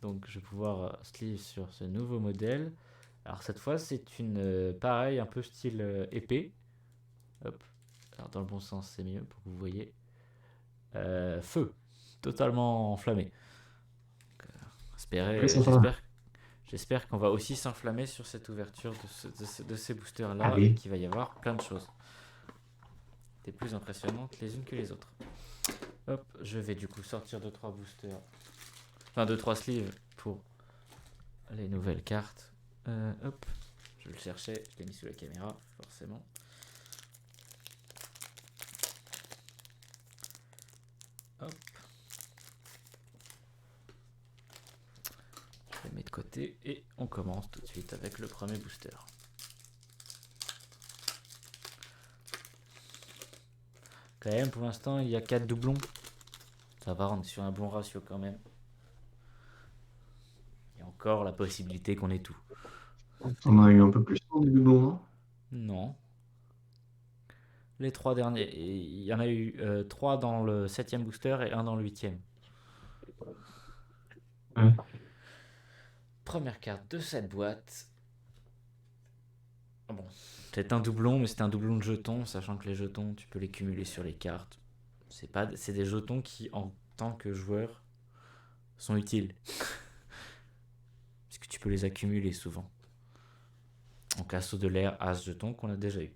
Donc je vais pouvoir sleeve sur ce nouveau modèle. Alors cette fois c'est une pareil un peu style épée. Hop. Alors dans le bon sens c'est mieux pour que vous voyez. Feu. Totalement enflammé. Très sympa. J'espère qu'on va aussi s'enflammer sur cette ouverture de ces boosters là et Allez. qu'il va y avoir plein de choses. Des plus impressionnantes les unes que les autres. Hop, je vais du coup sortir 2-3 boosters. Enfin 2-3 sleeves pour les nouvelles cartes. Hop, je le cherchais, je l'ai mis sous la caméra, forcément. Hop. Je les mets de côté et on commence tout de suite avec le premier booster. Quand même, pour l'instant, il y a 4 doublons. Ça va, on est sur un bon ratio quand même. Il y a encore la possibilité qu'on ait tout. On en a eu un peu plus au début de moment. Non. Les 3 derniers. Il y en a eu 3 dans le 7ème booster et 1 dans le 8ème. Ouais. Première carte de cette boîte. Bon, c'est un doublon, mais c'est un doublon de jetons, sachant que les jetons, tu peux les cumuler sur les cartes. C'est des jetons qui, en tant que joueur, sont utiles. Parce que tu peux les accumuler souvent. Donc assaut de l'air, as jeton qu'on a déjà eu.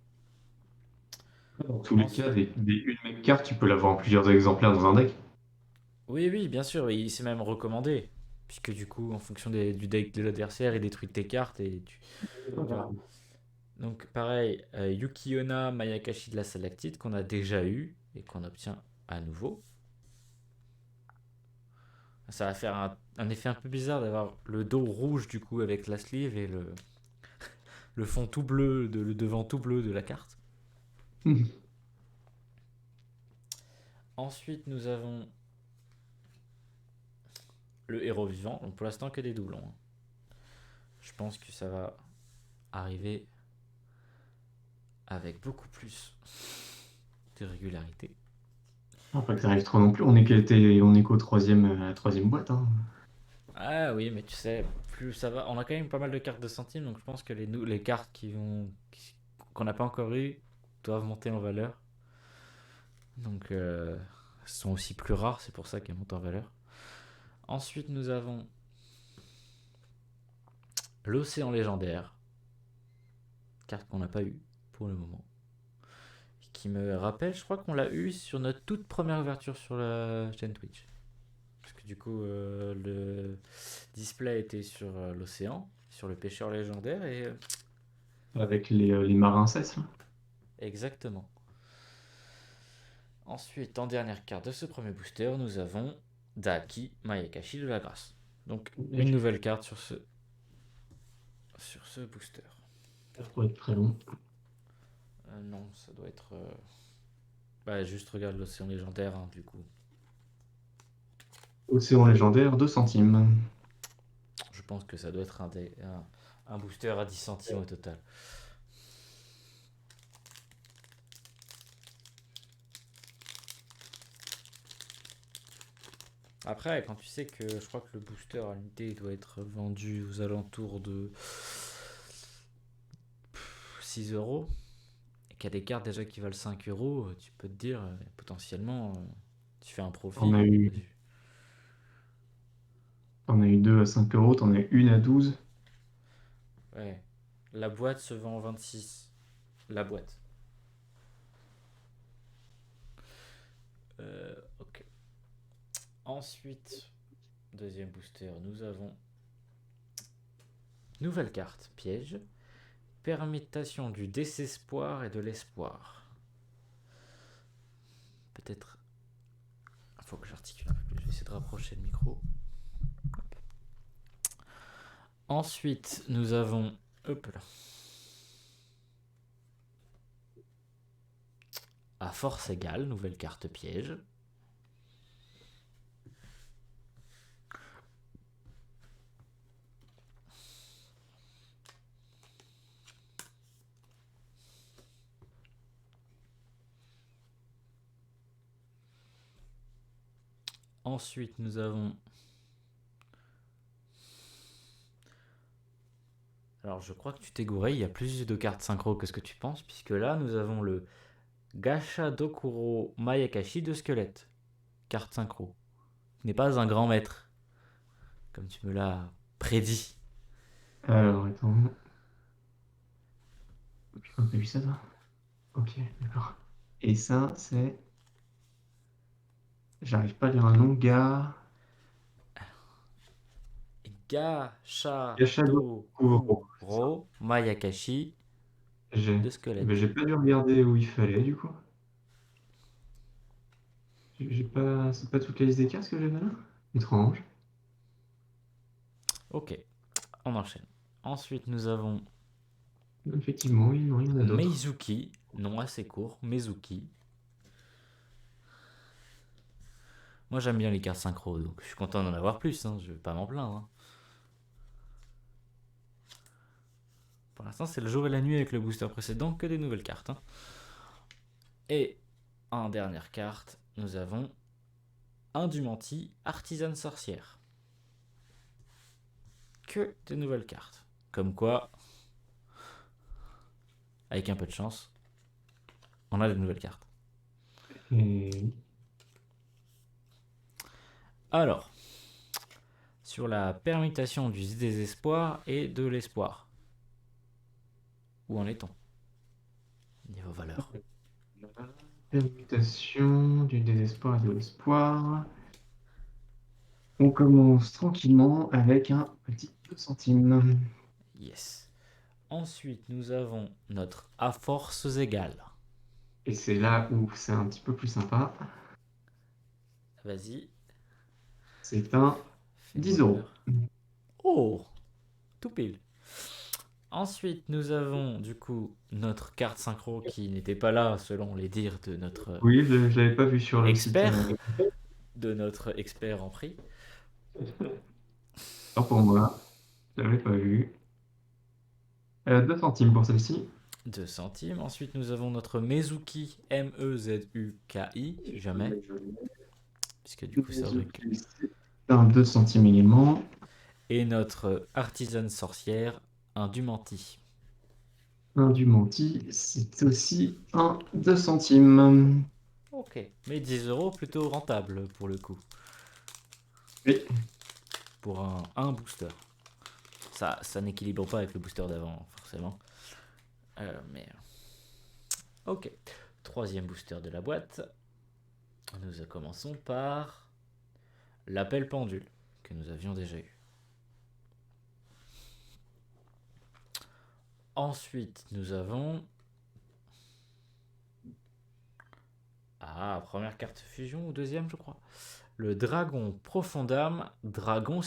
Dans tous les cas, Ensuite, une même carte, tu peux l'avoir en plusieurs exemplaires dans un deck. oui, bien sûr, c'est même recommandé. Puisque du coup, en fonction du deck de l'adversaire, il détruit tes cartes et tu vois. Donc pareil, Yukiona Mayakashi de la Salactite qu'on a déjà eu et qu'on obtient à nouveau. Ça va faire un effet un peu bizarre d'avoir le dos rouge du coup avec la sleeve et le fond tout bleu, le devant tout bleu de la carte. Ensuite, nous avons le héros vivant. Donc pour l'instant, que des doublons. Je pense que ça va arriver avec beaucoup plus de régularité. Non, pas que ça arrive trop non plus. On est qu'au troisième boîte, hein. Ah oui, mais tu sais, plus ça va. On a quand même pas mal de cartes de centimes, donc je pense que les cartes qu'on n'a pas encore eues doivent monter en valeur. Donc, elles sont aussi plus rares, c'est pour ça qu'elles montent en valeur. Ensuite, nous avons l'océan légendaire, carte qu'on n'a pas eue pour le moment. Qui me rappelle, je crois qu'on l'a eu sur notre toute première ouverture sur la chaîne Twitch. Parce que du coup, le display était sur l'océan, sur le pêcheur légendaire, et Avec les marins cesses, là. exactement. Ensuite, en dernière carte de ce premier booster, nous avons Daki Mayakashi de la Grâce. Donc, une nouvelle carte sur ce booster. Ça pourrait être très long. Non, ça doit être. Bah, juste regarde l'océan légendaire, hein, du coup. Océan légendaire, 2 centimes. pense que ça doit être un booster à 10 centimes au total. Après, quand tu sais que je crois que le booster à l'unité doit être vendu aux alentours de 6 euros, et qu'il y a des cartes déjà qui valent 5 euros, tu peux te dire potentiellement tu fais un T'en profit as eu, dessus. t'en as eu deux à 5 euros, t'en as une à 12. Ouais. La boîte se vend 26. La boîte. Ok. Ensuite, deuxième booster, nous avons nouvelle carte, piège. Permutation du désespoir et de l'espoir. Peut-être. Il faut que j'articule un peu plus. Je vais essayer de rapprocher le micro. Ensuite, nous avons. Hop là. À force égale, nouvelle carte piège. Ensuite, nous avons. Alors, je crois que tu t'es gouré. Il y a plus de cartes synchro que ce que tu penses, puisque là, nous avons le Gacha Dokuro Mayakashi de squelette. Carte synchro. N'est pas un grand maître, comme tu me l'as prédit. Alors, attends. Putain, t'as vu ça, toi? Ok, d'accord. Et ça, c'est. J'arrive pas à lire un nom, gars. Gacha Yashado Kuro. C'est ça. Dokuro Mayakashi J'ai. de Mais squelette. j'ai pas dû regarder où il fallait, du coup. J'ai pas. C'est pas toute la liste des cartes que j'avais là? Étrange. Ok, on enchaîne. Ensuite, nous avons Effectivement, oui, non, il y en a d'autres. Meizuki, nom assez court, Meizuki. Moi j'aime bien les cartes synchro, donc je suis content d'en avoir plus, hein, je vais pas m'en plaindre. Hein. Pour l'instant, c'est le jour et la nuit avec le booster précédent, que des nouvelles cartes. Hein. Et en dernière carte, nous avons Indumanti, Artisane Sorcière. Que des nouvelles cartes. Comme quoi, avec un peu de chance, on a des nouvelles cartes. Et Alors, sur la permutation du désespoir et de l'espoir. Où en est-on niveau valeur? permutation du désespoir et de l'espoir. On commence tranquillement avec un petit 2 centimes. Yes. Ensuite, nous avons notre à forces égales. Et c'est là où c'est un petit peu plus sympa. Vas-y, C'est un fais-moi 10 euros. peur. Oh, tout pile. Ensuite, nous avons du coup notre carte synchro qui n'était pas là selon les dires Oui, je l'avais pas vu sur le site. de notre expert en prix. Alors pour moi, je l'avais pas vu. 2 centimes pour celle-ci. 2 centimes. Ensuite, nous avons notre Mezuki, Mezuki, si jamais. Puisque du coup, c'est vrai que. C'est un 2 centimes également. Et notre artisane sorcière, un Dumanti. Un du menti, c'est aussi un 2 centimes. Ok. Mais 10 euros plutôt rentable pour le coup. Oui. Pour un booster. Ça n'équilibre pas avec le booster d'avant, forcément. Mais. Ok. Troisième booster de la boîte. Nous commençons par l'appel pendule que nous avions déjà eu. Ensuite, nous avons. Ah, première carte fusion ou deuxième, je crois. Le dragon profondame, dragon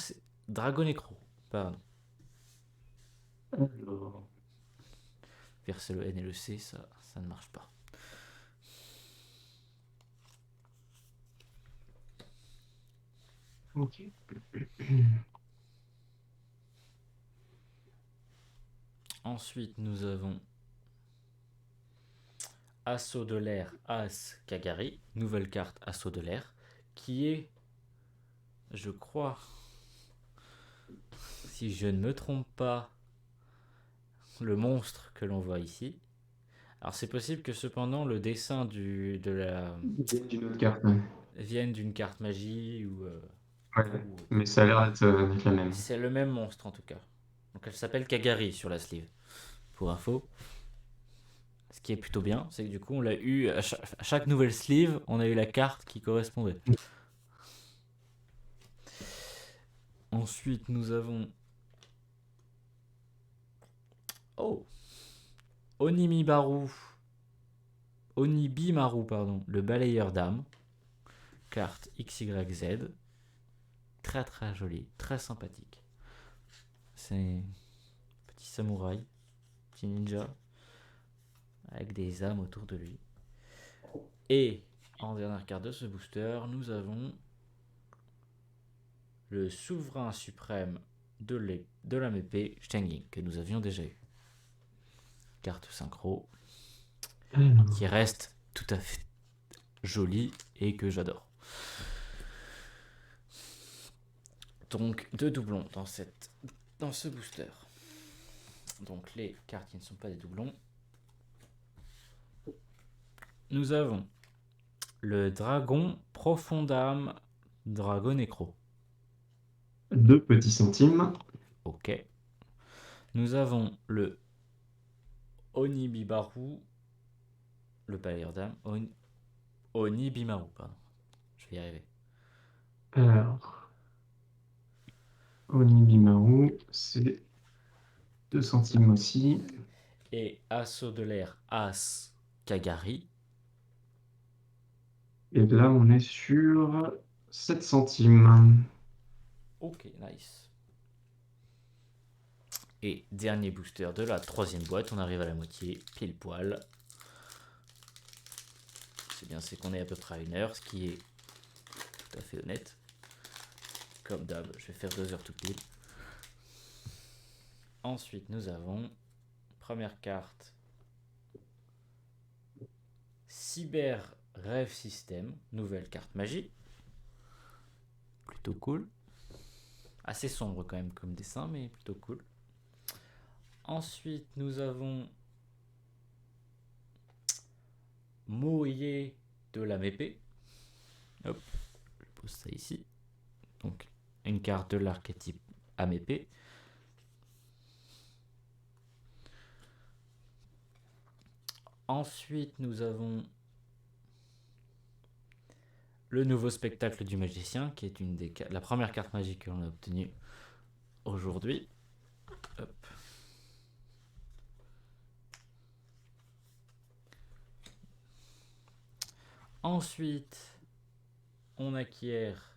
nécro. Pardon. Alors, Verser le N et le C, ça ne marche pas. ok. Ensuite, nous avons Assaut de l'air, As Kagari, nouvelle carte Assaut de l'air, qui est, je crois, si je ne me trompe pas, le monstre que l'on voit ici. Alors c'est possible que cependant le dessin de la D'une autre carte, ouais. vienne d'une carte magie Ouais, ou autre. mais ça a l'air d'être la même. C'est le même monstre en tout cas. Donc elle s'appelle Kagari sur la sleeve. Pour info. Ce qui est plutôt bien, c'est que du coup on l'a eu à chaque nouvelle sleeve, on a eu la carte qui correspondait. Ensuite nous avons Onibimaru, pardon, le balayeur d'âme, carte XYZ, très très jolie, très sympathique. C'est un petit samouraï, petit ninja, avec des âmes autour de lui. Et en dernière carte de ce booster, nous avons le souverain suprême de la MP Stenging, que nous avions déjà eu. Carte synchro, qui reste tout à fait jolie et que j'adore. Donc 2 doublons dans ce booster. Donc les cartes qui ne sont pas des doublons. Nous avons le dragon Profondam Dragon Necro. 2 petits centimes. Ok. Nous avons le Onibimaru, le balayeur d'âme. Onibimaru, pardon. Je vais y arriver. Alors, Onibimaru, c'est 2 centimes aussi. Et Assaut de l'air As Kagari. Et là, on est sur 7 centimes. Ok, nice. Et dernier booster de la 3e boîte, on arrive à la moitié, pile poil. C'est bien, c'est qu'on est à peu près à 1 heure, ce qui est tout à fait honnête. Comme d'hab, je vais faire 2 heures tout pile. Ensuite, nous avons première carte Cyber Rêve System, nouvelle carte magie. Plutôt cool. Assez sombre quand même comme dessin, mais plutôt cool. Ensuite, nous avons Moye de la Mépée. Hop, je pose ça ici. Donc, une carte de l'archétype Amépée. Ensuite, nous avons le nouveau spectacle du magicien, qui est la première carte magique que l'on a obtenue aujourd'hui. Hop. Ensuite, on acquiert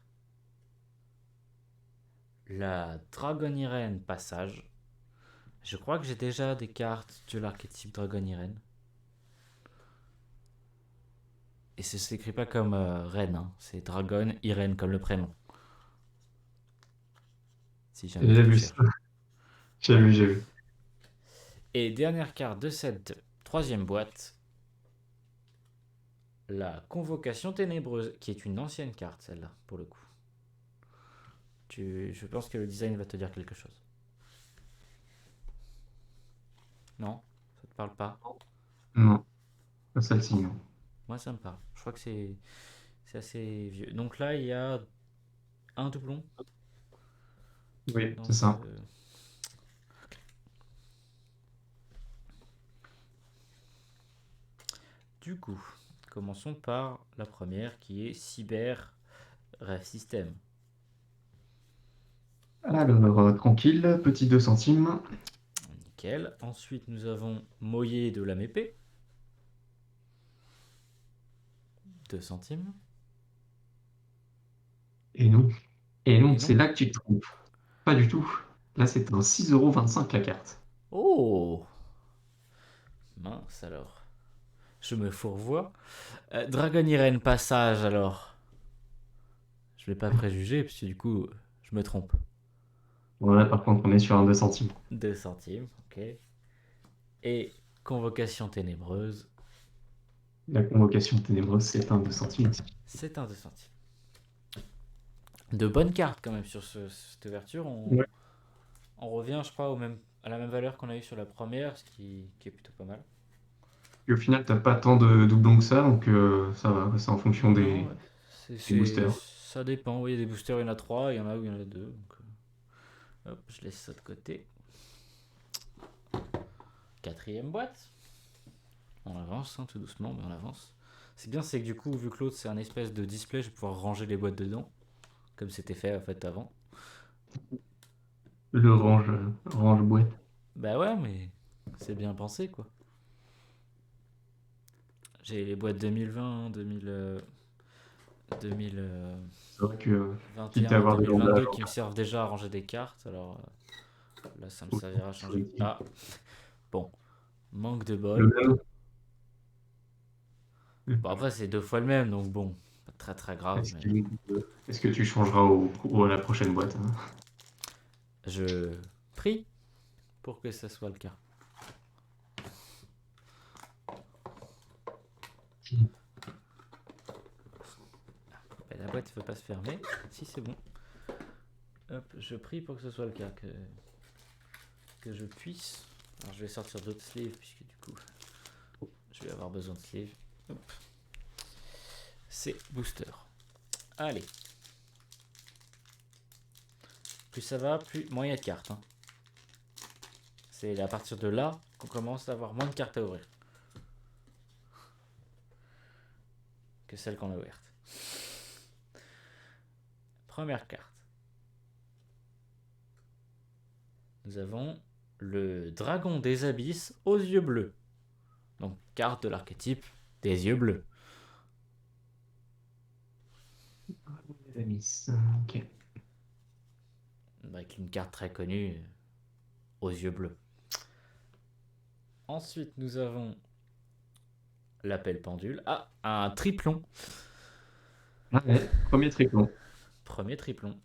la Dragon Irene Passage. Je crois que j'ai déjà des cartes de l'archétype Dragon Irene. Et ça s'écrit pas comme reine, hein. C'est Dragon Irene comme le prénom. Si jamais J'ai tu vu ça. cherches. J'ai Ouais. vu. Et dernière carte de cette 3e boîte, la Convocation Ténébreuse, qui est une ancienne carte, celle-là, pour le coup. Je pense que le design va te dire quelque chose. Non? Ça te parle pas? Non, pas celle-ci, non. Moi, ça me parle. Je crois que c'est assez vieux. Donc là, il y a un doublon Oui, dans c'est ce... ça. Du coup, commençons par la première qui est Cyber Rêve System. Alors, tranquille, petit 2 centimes. Nickel. Ensuite, nous avons Moyer de la Mépée. 2 centimes. Et non. Et non, Et c'est non. là que tu te trompes. Pas du tout. Là, c'est un 6,25 € la carte. Oh! Mince alors. Je me fourvoie. Dragon Irene Passage alors. Je vais pas préjuger, parce que du coup, je me trompe. Voilà, par contre, on est sur un 2 centimes. 2 centimes, ok. Et convocation ténébreuse, La convocation ténébreuse, c'est un 2 centimes. c'est un 2 centimes. De bonnes cartes quand même sur cette ouverture. Ouais. On revient, je crois, à la même valeur qu'on a eu sur la première, ce qui est plutôt pas mal. Et au final, t'as pas tant de doublons que ça, donc ça va, c'est en fonction Non, ouais. des boosters. Ça dépend. Oui, il y a des boosters, il y en a 3, il y en a où il y en a 2. Donc, hop, je laisse ça de côté. Quatrième boîte. On avance, hein, tout doucement, mais on avance. C'est bien, c'est que du coup, vu que l'autre c'est un espèce de display, je vais pouvoir ranger les boîtes dedans, comme c'était fait en fait avant. Le range boîte. Bah ouais, mais c'est bien pensé quoi. J'ai les boîtes 2020, 2021 C'est vrai que quitte à et avoir des bandages 2022 qui me servent déjà à ranger des cartes. Alors là, ça me en servira à changer. collectif. Ah, bon, manque de Le bol. même. Bon, après, c'est 2 fois le même, donc bon, pas très très grave, Est-ce mais est-ce que tu changeras à la prochaine boîte, hein? je prie pour que ça soit le cas. Bah, la boîte ne veut pas se fermer. Si, c'est bon. Hop, je prie pour que ce soit le cas, que je puisse. Alors, je vais sortir d'autres sleeves, puisque du coup, je vais avoir besoin de sleeves. Hop. C'est booster. Allez. Plus ça va, plus moins il y a de cartes. Hein. C'est à partir de là qu'on commence à avoir moins de cartes à ouvrir que celles qu'on a ouvertes. Première carte. Nous avons le dragon des abysses aux yeux bleus. Donc, carte de l'archétype des yeux bleus. Les amis. Ok. Avec une carte très connue aux yeux bleus. Ensuite, nous avons l'appel pendule. Ah, un triplon. Ah ouais, premier triplon. Premier triplon.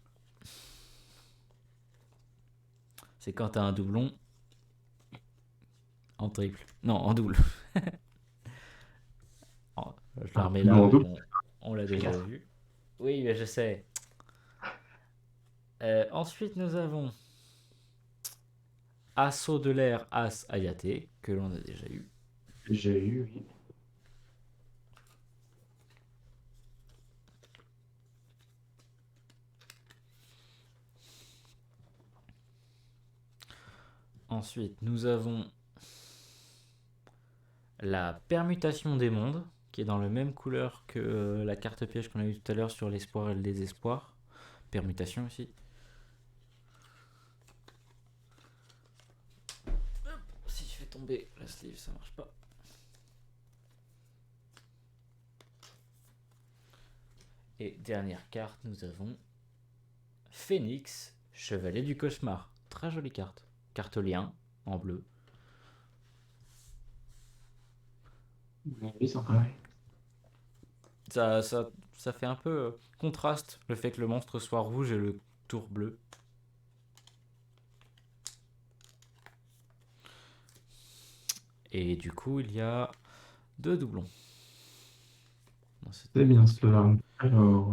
C'est quand t'as un doublon en triple. Non, en double. Je la Ah, remets là, doublon en mais double, bon, on l'a c'est déjà 4. vu. Oui, mais je sais. Ensuite, nous avons Assaut de l'air As Ayate, que l'on a déjà eu. J'ai eu, oui. Ensuite, nous avons la permutation des mondes, qui est dans la même couleur que la carte piège qu'on a eu tout à l'heure sur l'espoir et le désespoir. Permutation aussi. Si je fais tomber la sleeve, ça marche pas. Et dernière carte, nous avons Phénix, Chevalier du Cauchemar. Très jolie carte. Carte lien, en bleu. Oui, c'est pareil. Ça fait un peu contraste, le fait que le monstre soit rouge et le tour bleu. Et du coup, il y a 2 doublons. C'est bien cela. Alors,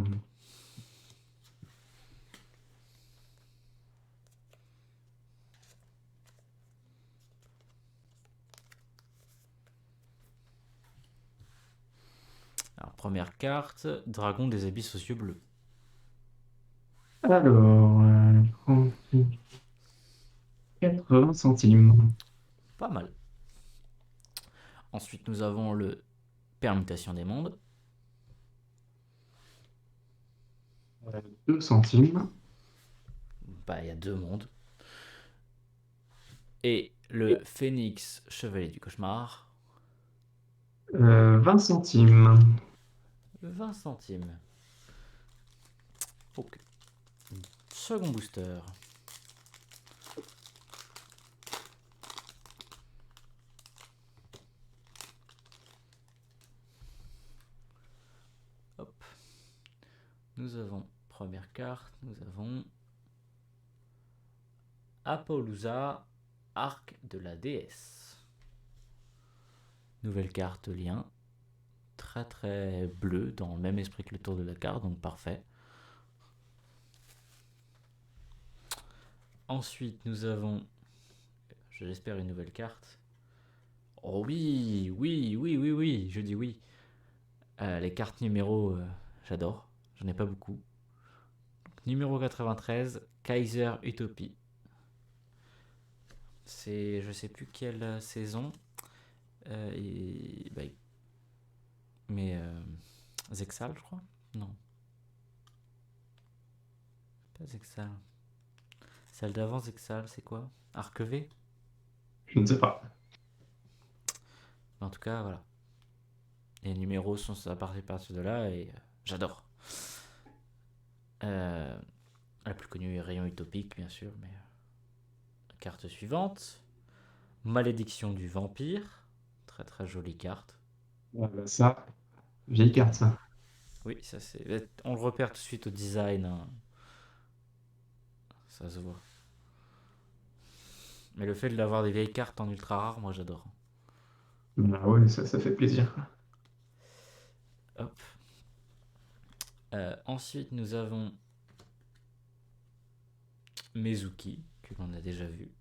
Alors, première carte, Dragon des abysses aux yeux bleus. alors 80 centimes. Pas mal. Ensuite, nous avons le Permutation des mondes. 2 centimes. Bah, il y a 2 mondes. Et le Phénix, Chevalier du Cauchemar. 20 centimes. 20 centimes. Ok. Second booster. Hop. Nous avons première carte. Nous avons Apollousa, arc de la déesse. Nouvelle carte lien. Très très bleu, dans le même esprit que le tour de la carte, donc parfait. Ensuite, nous avons, je l'espère, une nouvelle carte. Oh oui, oui, oui, oui, oui, je dis oui. Les cartes numéro, j'adore. J'en ai pas beaucoup. Numéro 93, Kaiser Utopie. C'est, je sais plus quelle saison. Mais Zexal, je crois. Non, pas Zexal. Celle d'avant Zexal, c'est quoi? Arquevé. Je ne sais pas. En tout cas, voilà. Les numéros sont à partir de là et j'adore. La plus connue est Rayon Utopique, bien sûr, mais carte suivante. Malédiction du vampire. Très très jolie carte. Ah bah ça, vieille carte, ça. Oui, ça c'est. On le repère tout de suite au design, hein. Ça se voit. Mais le fait de l'avoir des vieilles cartes en ultra rare, moi j'adore. Bah ouais, ça fait plaisir. Hop. Ensuite, nous avons Mezuki, que l'on a déjà vu.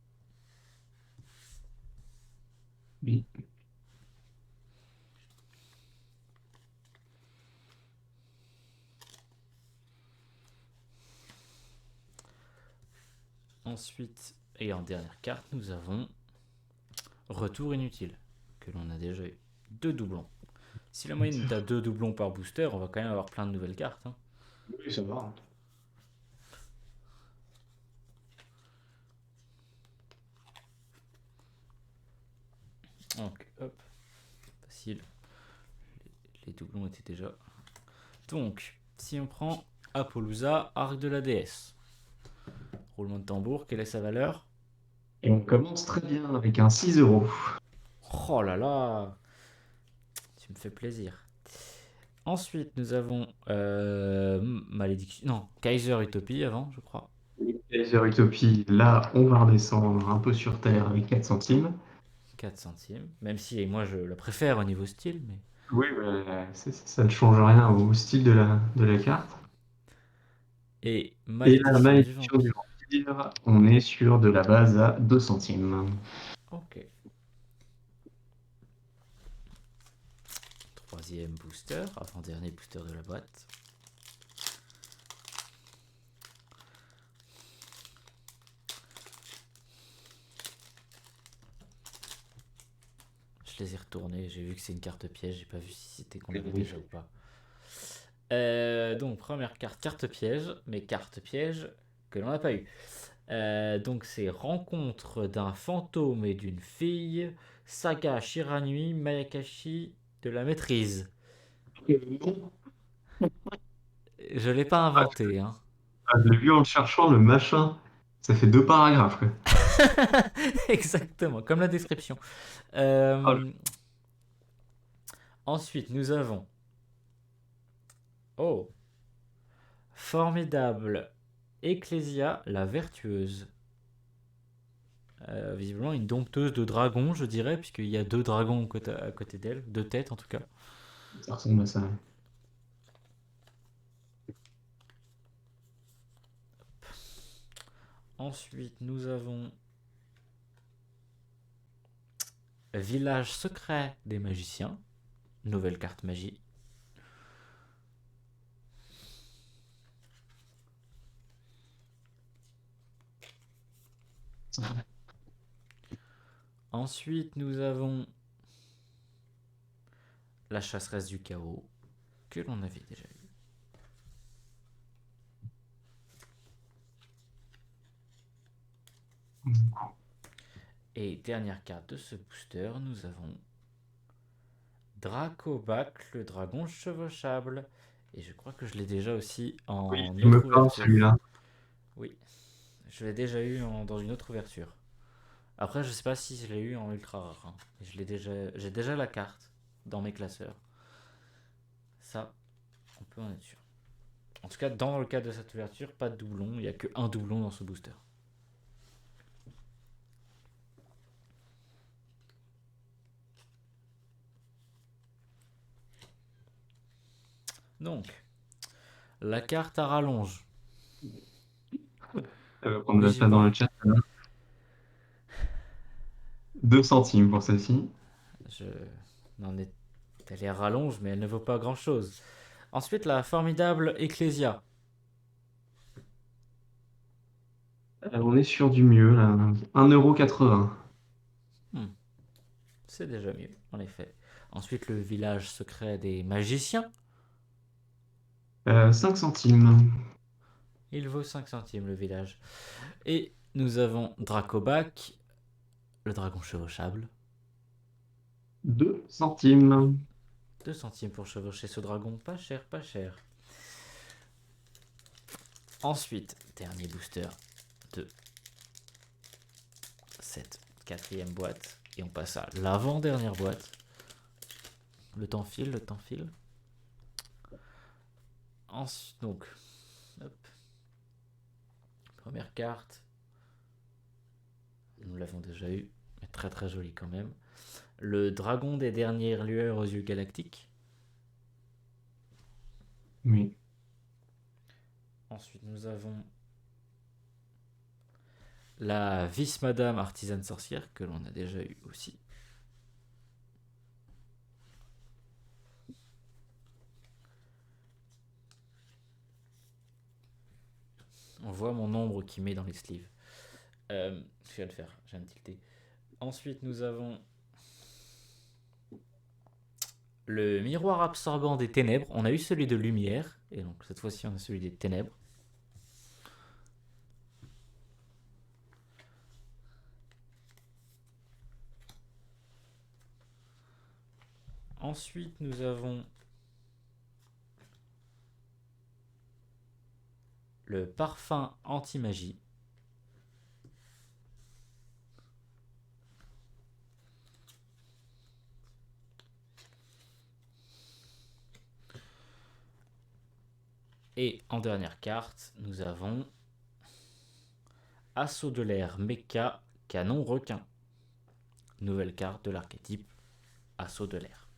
Oui. Ensuite, et en dernière carte, nous avons Retour inutile, que l'on a déjà eu. 2 doublons. Si la moyenne est à 2 doublons par booster, on va quand même avoir plein de nouvelles cartes, hein. Oui, ça va. Donc, hop, facile. Les doublons étaient déjà. Donc, si on prend Apollousa, Arc de la déesse. Roulement de tambour, quelle est sa valeur? Et on commence très bien avec un 6 €. Oh là là, tu me fais plaisir. Ensuite, nous avons Malédiction. Non, Kaiser Utopie avant, je crois. Kaiser Utopie, là, on va redescendre un peu sur Terre avec 4 centimes. 4 centimes. Même si moi je la préfère au niveau style, mais. Oui, bah, ça ne change rien au style de la carte. Et Et la Malédiction du malédiction du vampire. vampire, on est sur de la base à 2 centimes. Ok. Troisième booster, avant-dernier booster de la boîte. Je les ai retournés, j'ai vu que c'est une carte piège, j'ai pas vu si c'était qu'on l'avait déjà ou pas. Donc première carte piège, mais carte piège que l'on n'a pas eu. Donc c'est rencontre d'un fantôme et d'une fille, saga Shiranui Mayakashi de la maîtrise. Non. Je l'ai pas inventé, hein. Ah, je l'ai vu en le cherchant, le machin. Ça fait 2 paragraphes, quoi. Exactement, comme la description. Oh, Ensuite, nous avons. Oh, formidable Ecclesia la vertueuse. Visiblement une dompteuse de dragons, je dirais, puisqu'il y a 2 dragons à côté d'elle, 2 têtes en tout cas. ça ressemble à ça. Ensuite, nous avons Village secret des magiciens, nouvelle carte magie. Ensuite, nous avons la chasseresse du chaos, que l'on avait déjà eu. Et dernière carte de ce booster, nous avons Dracobac, le dragon chevauchable. Et je crois que je l'ai déjà aussi Oui, en il me autre parle ouverture. celui-là. Oui, je l'ai déjà eu dans une autre ouverture. Après, je sais pas si je l'ai eu en ultra rare, hein. J'ai déjà la carte dans mes classeurs. Ça, on peut en être sûr. En tout cas, dans le cas de cette ouverture, pas de doublon. Il n'y a que un doublon dans ce booster. Donc, la carte à rallonge. Elle va prendre la Bougie place dans pas. le chat. 2 centimes pour celle-ci. Je n'en ai. Elle est rallonge, mais elle ne vaut pas grand chose. Ensuite, la formidable Ecclesia. On est sur du mieux, là. 1,80 €. Hmm, c'est déjà mieux, en effet. Ensuite, le village secret des magiciens. 5 centimes. Il vaut 5 centimes le village. Et nous avons Dracobac, le dragon chevauchable. 2 centimes. 2 centimes pour chevaucher ce dragon, pas cher, pas cher. Ensuite, dernier booster de cette quatrième boîte. Et on passe à l'avant-dernière boîte. Le temps file, le temps file. Ensuite, donc, hop. Première carte. Nous l'avons déjà eu, mais très très joli quand même. Le dragon des dernières lueurs aux yeux galactiques. Oui. Ensuite, nous avons la vice-madame artisane sorcière, que l'on a déjà eu aussi. On voit mon ombre qui met dans les sleeves. Je viens de faire, je viens de tilter. Ensuite, nous avons le miroir absorbant des ténèbres. On a eu celui de lumière, et donc cette fois-ci, on a celui des ténèbres. Ensuite, nous avons le parfum anti-magie. Et en dernière carte, nous avons Assaut de l'air Mecha Canon Requin. Nouvelle carte de l'archétype Assaut de l'air.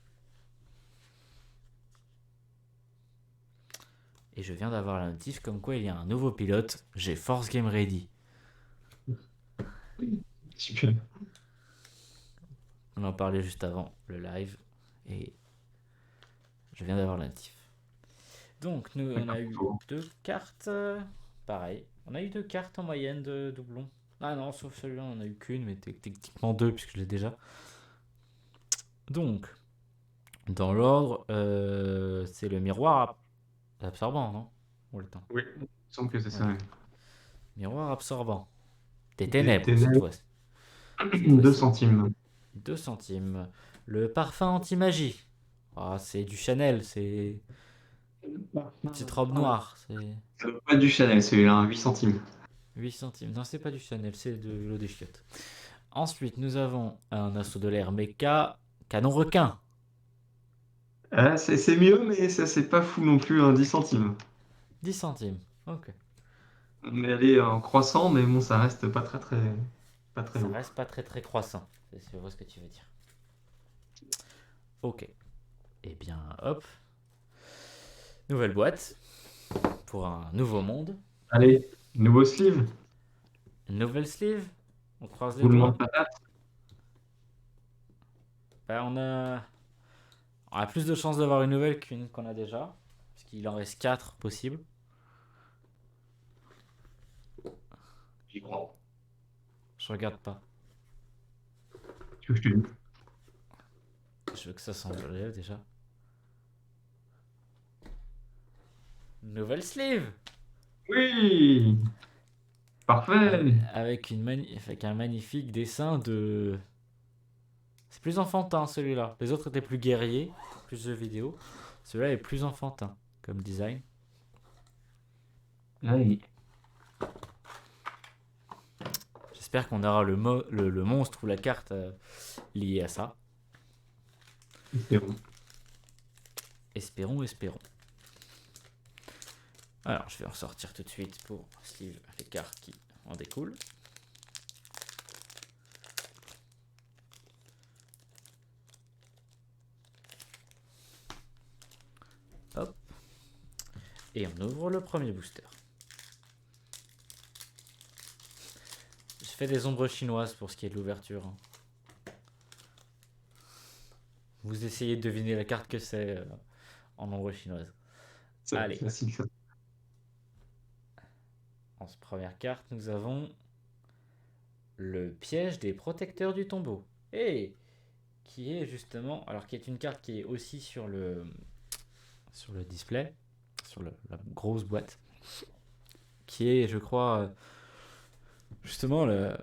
Et je viens d'avoir la notif comme quoi il y a un nouveau pilote. J'ai Force Game Ready. Super. On en parlait juste avant le live. Et je viens d'avoir la notif. Donc, nous, on a eu D'accord. 2 cartes. Pareil. On a eu 2 cartes en moyenne de doublons. Ah non, sauf celui-là, on en a eu qu'une, mais techniquement 2 puisque je l'ai déjà. Donc, dans l'ordre, c'est le miroir absorbant, non? Ou le temps. Oui, il me semble que c'est ça. Ok. Ouais. Miroir absorbant. Des Des ténèbres, cette ténèbres. fois-ci. Cette 2 fois-ci. centimes. 2 centimes. Le parfum anti-magie. Ah, c'est du Chanel, c'est petite robe noire. C'est Ça doit pas être du Chanel, celui-là, hein, 8 centimes. 8 centimes. Non, c'est pas du Chanel, c'est de l'eau des chiottes. Ensuite, nous avons un assaut de l'air méca canon requin. C'est mieux, mais ça, c'est pas fou non plus, hein, 10 centimes. 10 centimes. Ok. Mais elle est en croissant, mais bon, ça reste pas très Ça haut. reste pas très très croissant. Je vois ce que tu veux dire. Ok. Eh bien, hop. Nouvelle boîte pour un nouveau monde. Allez, nouveau sleeve, Une nouvelle sleeve. On croise les roulement de doigts. patate. Ben, on a plus de chances d'avoir une nouvelle qu'une qu'on a déjà. Puisqu'il en reste 4 possibles. J'y crois. Je regarde pas. Tu veux que je te dise? Je veux que ça s'enlève déjà. Nouvelle sleeve. Oui! Parfait! Avec un magnifique dessin de. C'est plus enfantin celui-là. Les autres étaient plus guerriers, plus jeux vidéo. Celui-là est plus enfantin comme design. Allez, J'espère qu'on aura le monstre ou la carte liée à ça. espérons. Espérons, espérons. Alors, je vais en sortir tout de suite pour sleeve les cartes qui en découlent. Hop. Et on ouvre le premier booster. Je fais des ombres chinoises pour ce qui est de l'ouverture. Vous essayez de deviner la carte que c'est en ombre chinoise. C'est Allez, facile ça. en première carte, nous avons le piège des protecteurs du tombeau. Et qui est justement, alors qui est une carte qui est aussi sur le display, sur la grosse boîte, qui est, je crois, justement le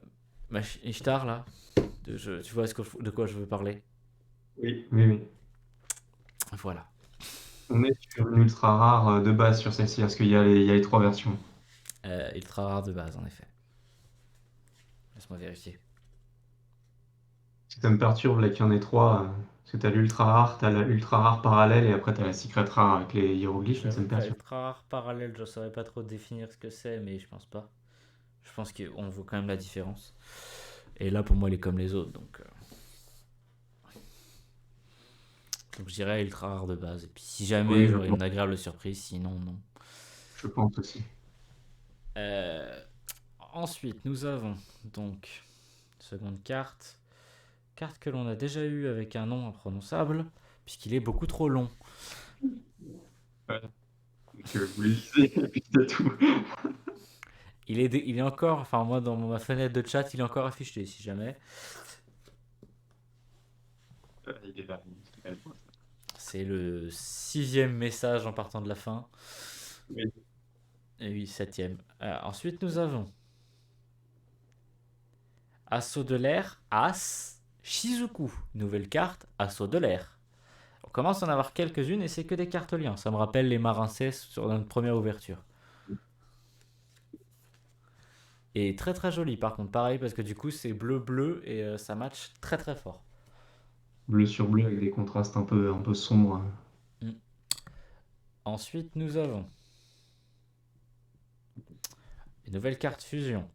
Ishtar là. Tu vois de quoi je veux parler. Oui, oui, oui. Voilà. On est sur une ultra rare de base sur celle-ci, parce qu'il y a les trois versions. Ultra rare de base, en effet. Laisse-moi vérifier. Si ça me perturbe là qu'il y en ait trois, parce que t'as l'ultra rare, t'as la ultra rare parallèle, et après t'as la secret rare avec les hiéroglyphes, mais ça J'avoue me que la perturbe. ultra rare parallèle, je saurais pas trop définir ce que c'est, mais je pense pas. Je pense qu'on voit quand même la différence. Et là, pour moi, elle est comme les autres, donc je dirais ultra rare de base. Et puis si jamais Oui, je j'aurais pense, une agréable surprise, sinon non. je pense aussi. Euh, Ensuite, nous avons donc seconde carte. Carte que l'on a déjà eue avec un nom imprononçable, puisqu'il est beaucoup trop long. Ouais. Donc, vous le lisez, et puis c'est tout. Il est encore, enfin moi dans ma fenêtre de chat, il est encore affiché si jamais. Il est là. C'est le 6e message en partant de la fin. Oui. Et oui, 7e. Ensuite, nous avons Assaut de l'air, As, Shizuku. Nouvelle carte, Assaut de l'air. On commence à en avoir quelques-unes et c'est que des cartes liens. Ça me rappelle les marins cesse sur notre première ouverture. Et très très joli par contre, pareil parce que du coup c'est bleu-bleu et ça match très très fort. Bleu sur bleu avec des contrastes un peu sombres. Mm. Ensuite, nous avons une nouvelle carte fusion.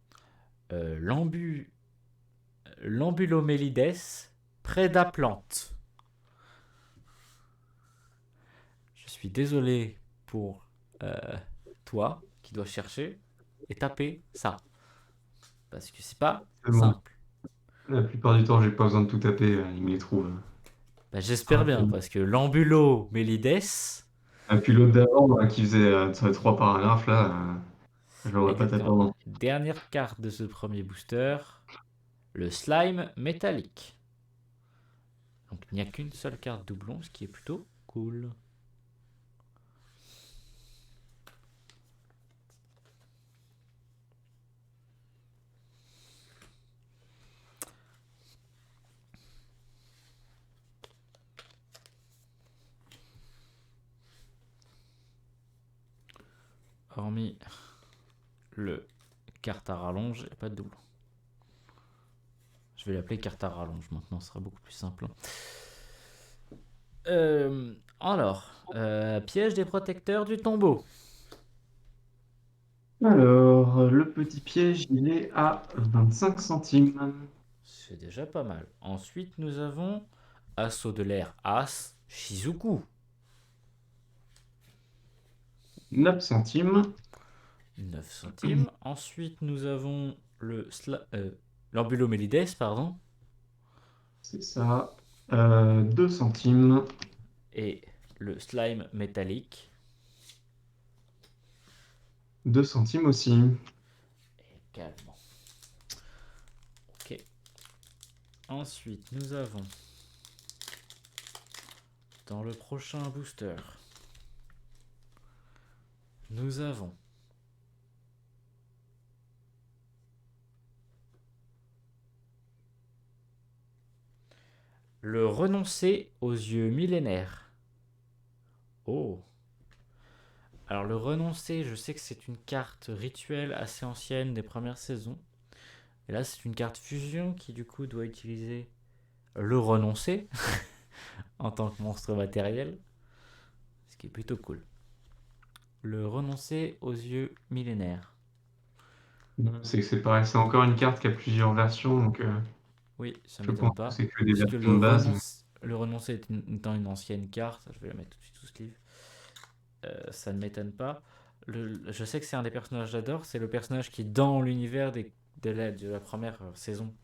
L'Ambulomélides Prédaplante. Je suis désolé pour euh, toi qui dois chercher et taper ça. Parce que c'est pas C'est bon. simple. La plupart du temps, j'ai pas besoin de tout taper, il me les trouve. Bah, j'espère bien Rapidement. parce que l'Ambulomélides, Et puis l'autre d'avant, qui faisait 3 paragraphes, là, je l'aurais pas tapé exactement. avant. Dernière carte de ce premier booster, le Slime Métallique. Donc il n'y a qu'une seule carte doublon, ce qui est plutôt cool. Hormis le carte à rallonge, il n'y a pas de doublon. Je vais l'appeler carte à rallonge maintenant, ce sera beaucoup plus simple. Piège des protecteurs du tombeau. Alors, le petit piège, il est à 25 centimes. C'est déjà pas mal. Ensuite, nous avons Assaut de l'air As Shizuku. 9 centimes. 9 centimes. Ensuite, nous avons l'Ambulomélides, pardon. C'est ça. 2 centimes. Et le slime métallique. 2 centimes aussi. Également. Ok. Ensuite, nous avons dans le prochain booster, nous avons le renoncer aux yeux millénaires. Oh. Alors le renoncer, je sais que c'est une carte rituelle assez ancienne des premières saisons. Et là, c'est une carte fusion qui du coup doit utiliser le renoncer en tant que monstre matériel. Ce qui est plutôt cool. Le renoncer aux yeux millénaires. C'est que c'est pareil, c'est encore une carte qui a plusieurs versions, donc Oui, ça je m'étonne pense que pas. c'est que des Puisque versions de base. le renoncer étant une ancienne carte, je vais la mettre tout de suite sous sleeve. ça ne m'étonne pas. Je sais que c'est un des personnages que j'adore. C'est le personnage qui, dans l'univers de la première saison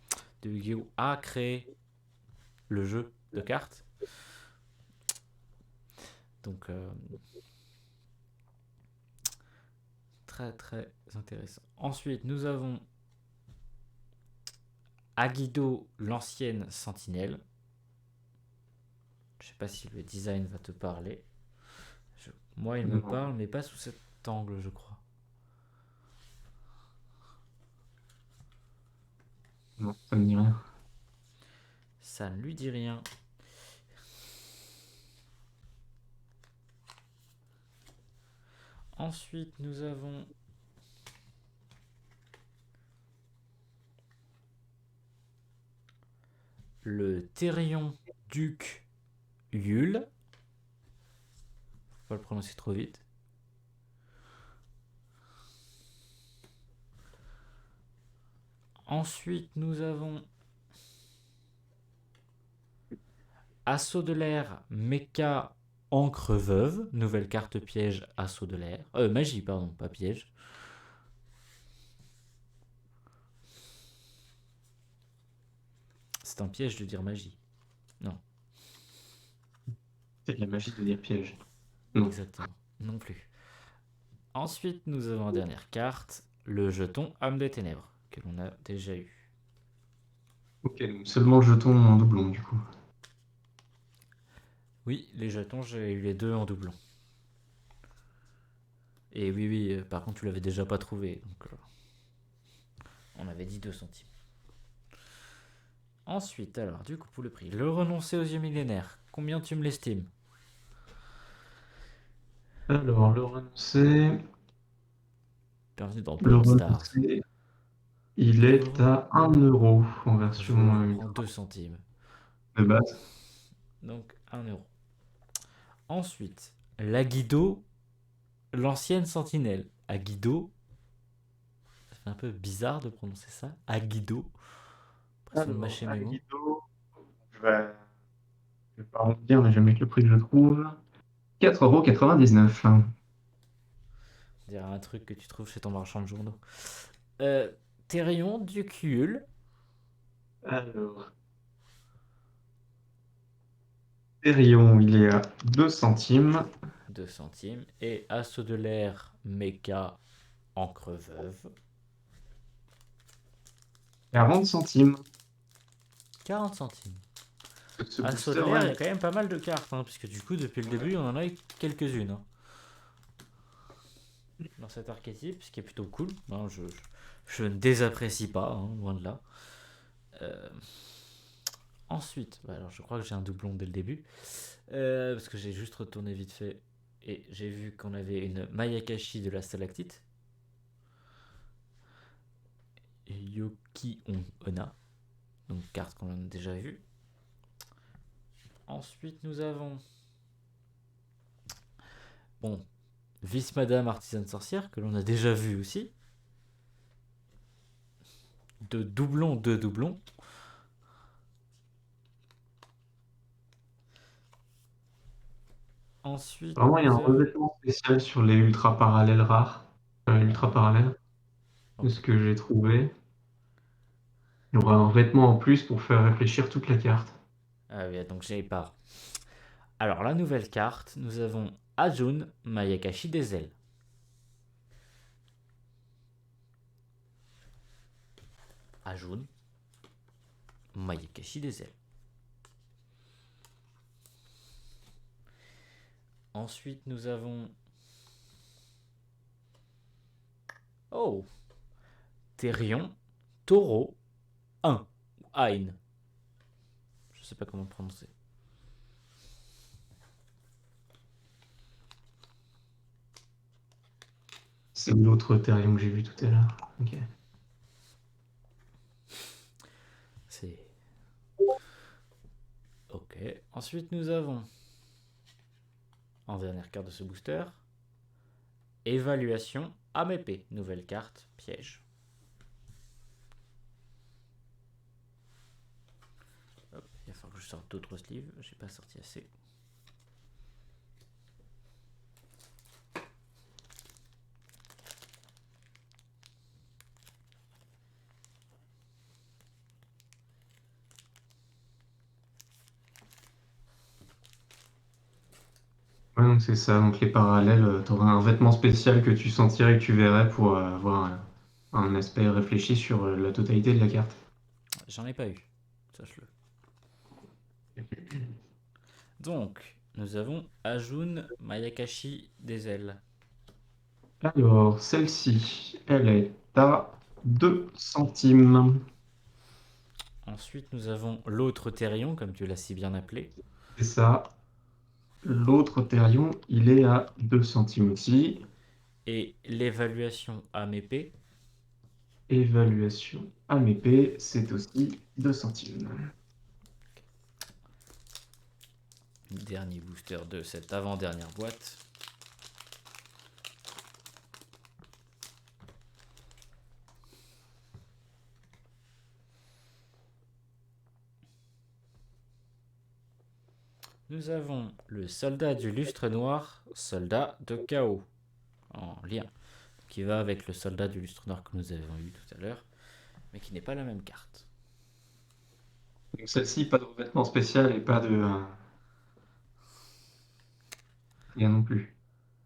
de Yu-Gi-Oh! A créé le jeu de cartes. Donc, très très intéressant. Ensuite, nous avons Agido, l'ancienne sentinelle. Je sais pas si le design va te parler. Moi, il me Non, parle, mais pas sous cet angle, je crois. non, ça me dit rien. Ça ne lui dit rien. Ensuite, nous avons le Therion Duc Yule. Faut pas le prononcer trop vite. Ensuite, nous avons Assaut de l'air, Mecha, Encre Veuve. Nouvelle carte piège, Assaut de l'air. Magie, pardon, pas piège. C'est un piège de dire magie. Non, C'est de la magie de dire piège. Non. exactement. Non plus. Ensuite, nous avons en dernière carte, le jeton Âme des Ténèbres, que l'on a déjà eu. Ok, donc seulement le jeton en doublon, du coup. Oui, les jetons, j'ai eu les deux en doublon. Et oui, oui, par contre, tu l'avais déjà pas trouvé. Donc, on avait dit 2 centimes. Ensuite, alors, du coup, pour le prix, le renoncer aux yeux millénaires. Combien tu me l'estimes? Alors, le renoncé, Bienvenue dans le Brawl Stars. renoncé, il Je est vous, à 1 € en je vous version prends 2 centimes. de base. Donc, 1 euro. Ensuite, l'Aguido, l'ancienne sentinelle. Aguido, ça fait un peu bizarre de prononcer ça. Aguido. L'impression de Alors, mâcher mes mots. Agido, je vais pas en dire, mais je vais mettre le prix que je trouve. 4,99 €. On dirait un truc que tu trouves chez ton marchand de journaux. Euh, Therion Ducule, Alors, Therion, il est à 2 centimes. 2 centimes. Et Assaut de l'air, Mecha, Encre Veuve, 40 centimes. 40 centimes. Ce Assaut booster, de l'air, il y ouais. a quand même pas mal de cartes, hein, puisque du coup, depuis le début, on en a eu quelques-unes, hein, dans cet archétype, ce qui est plutôt cool. Hein, je ne désapprécie pas, hein, loin de là. Euh, Ensuite, bah alors je crois que j'ai un doublon dès le début, parce que j'ai juste retourné vite fait et j'ai vu qu'on avait une Mayakashi de la stalactite. Yoki Onna, donc carte qu'on a déjà vue. Ensuite, nous avons bon, Vice Madame Artisane Sorcière, que l'on a déjà vu aussi. Deux doublons. Ensuite, Vraiment, il y a un nous avons. revêtement spécial sur les ultra parallèles rares. Ultra Ah, parallèles, de ok. ce que j'ai trouvé. Il y aura un vêtement en plus pour faire réfléchir toute la carte. Ah oui, donc j'ai pas. Alors, la nouvelle carte, nous avons Ajun Mayakashi des ailes. Ajun Mayakashi des ailes. Ensuite, nous avons. Oh, Therion Taureau 1. Ain. Je sais pas comment le prononcer. C'est l'autre Therion que j'ai vu tout à l'heure. Ok. C'est. Ok. Ensuite, nous avons. En dernière carte de ce booster. Évaluation AMP. Nouvelle carte piège. Hop, il va falloir que je sorte d'autres sleeves. J'ai pas sorti assez. c'est ça. Donc les parallèles, tu aurais un vêtement spécial que tu sentirais et que tu verrais pour avoir un aspect réfléchi sur la totalité de la carte. J'en ai pas eu, sache-le. Donc, nous avons Ajun Mayakashi des ailes. Alors, celle-ci, elle est à 2 centimes. Ensuite, nous avons l'autre Therion, comme tu l'as si bien appelé. C'est ça. L'autre Therion, il est à 2 centimes aussi. Et l'évaluation âme épée. Évaluation AMP, c'est aussi 2 centimes. Dernier booster de cette avant-dernière boîte. Nous avons le soldat du lustre noir, soldat de chaos, en lien, qui va avec le soldat du lustre noir que nous avons eu tout à l'heure, mais qui n'est pas la même carte. Donc celle-ci, pas de revêtement spécial et pas de rien non plus.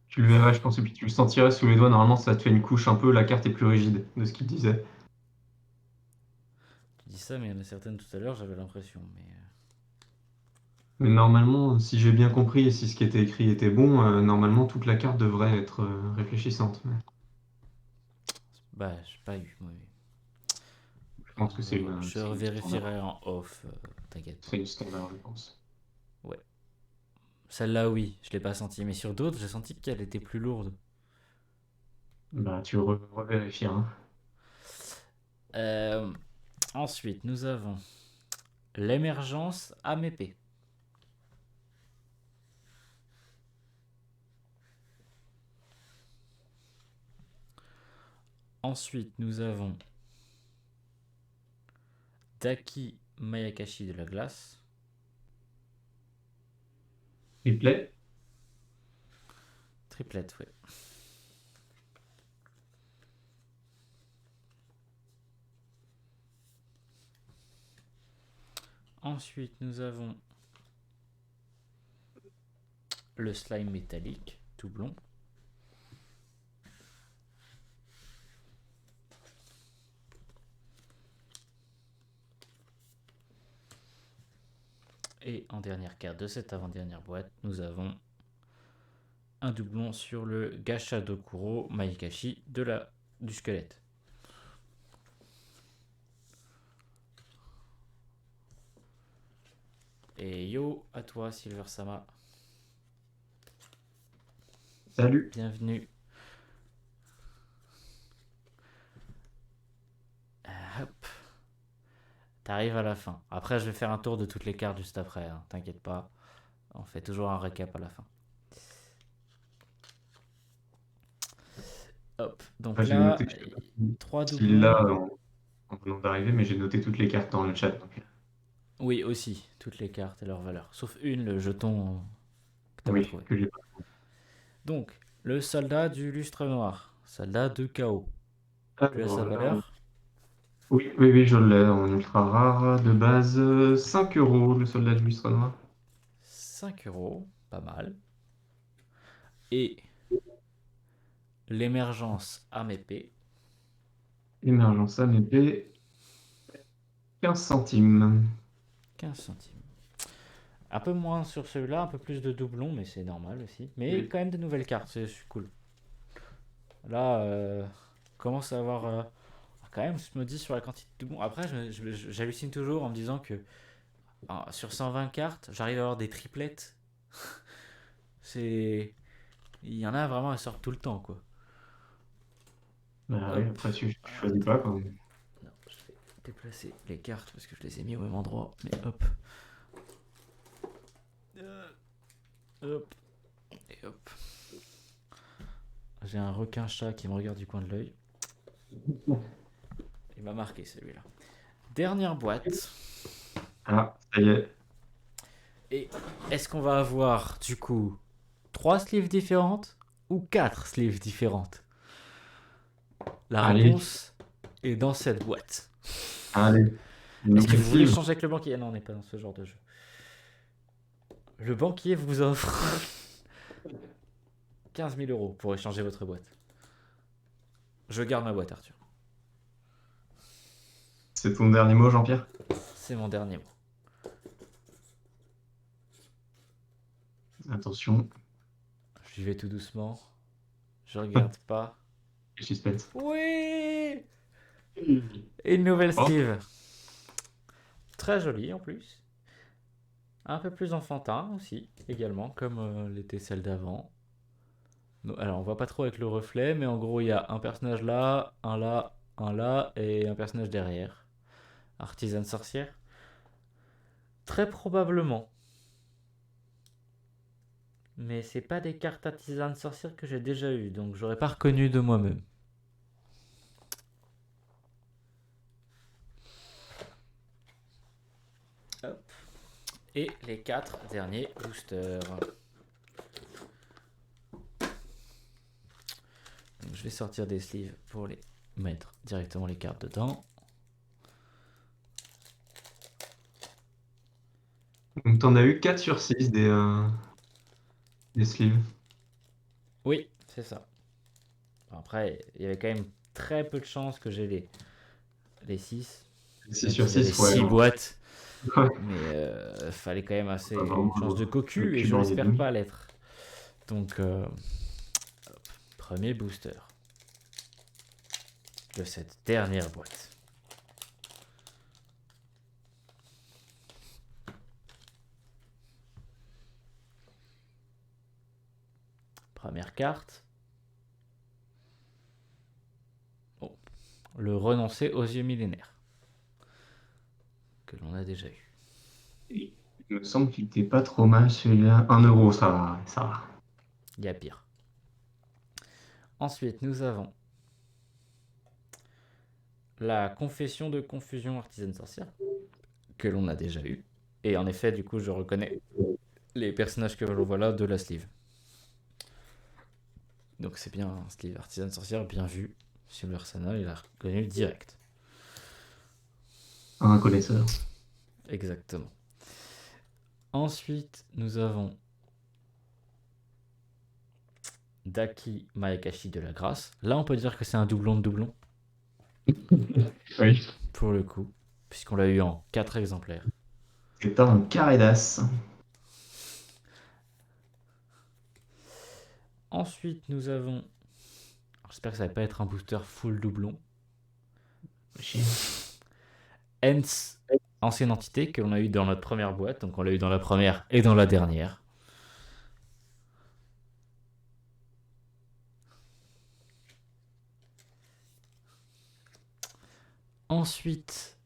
Tu le verrais, je pense, et puis tu le sentirais sous les doigts. Normalement, ça te fait une couche un peu, la carte est plus rigide de ce qu'il disait. Tu dis ça, mais il y en a certaines tout à l'heure, j'avais l'impression. Mais Mais normalement, si j'ai bien compris et si ce qui était écrit était bon, normalement, toute la carte devrait être réfléchissante. Mais bah, j'ai pas eu. Oui. je pense que Je c'est une standard. vérifierai en off, t'inquiète C'est pas. une standard, je pense. Ouais. Celle-là, oui, je l'ai pas senti, mais sur d'autres, j'ai senti qu'elle était plus lourde. Bah, tu revérifieras. Euh, Ensuite, nous avons l'émergence âme épée. Ensuite, nous avons Daki Mayakashi de la glace. Replay. Triplette, oui. Ensuite, nous avons le slime métallique, tout blond. Et en dernière carte de cette avant-dernière boîte, nous avons un doublon sur le Gacha Dokuro Mayakashi du squelette. Et yo, à toi, Silver Sama. Salut. Bienvenue. Hop. T'arrives à la fin. Après, je vais faire un tour de toutes les cartes juste après. Hein. T'inquiète pas. On fait toujours un récap à la fin. Hop. Donc Enfin, j'ai là, noté, je sais pas 3 s'il l'a doublons. en venant d'arriver, mais j'ai noté toutes les cartes dans le chat. Donc, Oui, aussi. Toutes les cartes et leurs valeurs. Sauf une, le jeton que t'as pas oui, trouvé. que j'ai pas. Donc, le soldat du lustre noir. Soldat de chaos. Tu as sa Alors là, valeur? oui, oui, oui, je l'ai en ultra rare. De base, 5 euros, le soldat du lustre noir. 5 euros. Pas mal. Et l'émergence âme épée. Émergence AMP, 15 centimes. 15 centimes. Un peu moins sur celui-là, un peu plus de doublons, mais c'est normal aussi. Mais Oui. quand même de nouvelles cartes, c'est cool. Là, commence à avoir. Quand même, je me dis sur la quantité de doublons. Après, j'hallucine toujours en me disant que sur 120 cartes, j'arrive à avoir des triplettes. C'est. Il y en a vraiment, elles sortent tout le temps, quoi. Bah oui, Hop. après, tu choisis Attends. pas quand même. Non, je vais déplacer les cartes parce que je les ai mis au même endroit. Mais hop. Hop. Et hop. J'ai un requin-chat qui me regarde du coin de l'œil. Il m'a marqué celui-là. Dernière boîte. Ah, ça y est. Et est-ce qu'on va avoir du coup 3 sleeves différentes ou 4 sleeves différentes? La Allez, réponse est dans cette boîte. allez. Une Est-ce que nouvelle vous voulez sleeve. changer avec le banquier? Non, on n'est pas dans ce genre de jeu. Le banquier vous offre 15 000 euros pour échanger votre boîte. Je garde ma boîte, Arthur. C'est ton dernier mot, Jean-Pierre? C'est mon dernier mot. Attention, J'y vais tout doucement. Je regarde pas. le suspense. Oui! Et une nouvelle Oh, sleeve. Très jolie en plus. Un peu plus enfantin aussi, également, comme l'était celle d'avant. Alors, on voit pas trop avec le reflet, mais en gros, il y a un personnage là, un là, et un personnage derrière. Artisane sorcière. Très probablement. Mais c'est pas des cartes artisane sorcière que j'ai déjà eues, donc j'aurais pas reconnu de moi-même. Hop. Et les 4 derniers boosters. Donc, je vais sortir des sleeves pour les mettre directement les cartes dedans. donc t'en as eu 4 sur 6 des sleeves. Oui, c'est ça. Après, il y avait quand même très peu de chances que j'ai les 6. 6 Même sur si j'avais 6, ouais. 6 boîtes. Ouais. Mais fallait quand même assez Pas une chance vraiment de le cocu et cul je dans les l'espère demi. pas l'être. Donc, premier booster de cette dernière boîte. Première carte. Bon, le renoncer aux yeux millénaires. Que l'on a déjà eu. Il me semble qu'il était pas trop mal celui-là. 1 euro, ça va, ça va. Il y a pire. Ensuite, nous avons la confession de confusion artisane sorcière. Que l'on a déjà eu. Et en effet, du coup, je reconnais les personnages que l'on voit là de la sleeve. Donc c'est bien un sleeve artisane sorcière bien vu. Sur le Arsenal, il a reconnu direct. Un connaisseur. Exactement. Ensuite, nous avons Daki Mayakashi de la Grâce. Là, on peut dire que c'est un doublon de doublon, Oui. pour le coup, puisqu'on l'a eu en 4 exemplaires. C'est un carré d'as. Ensuite, nous avons... J'espère que ça va pas être un booster full doublon. Hens, ancienne entité, que l'on a eu dans notre première boîte. Donc on l'a eu dans la première et dans la dernière. Ensuite,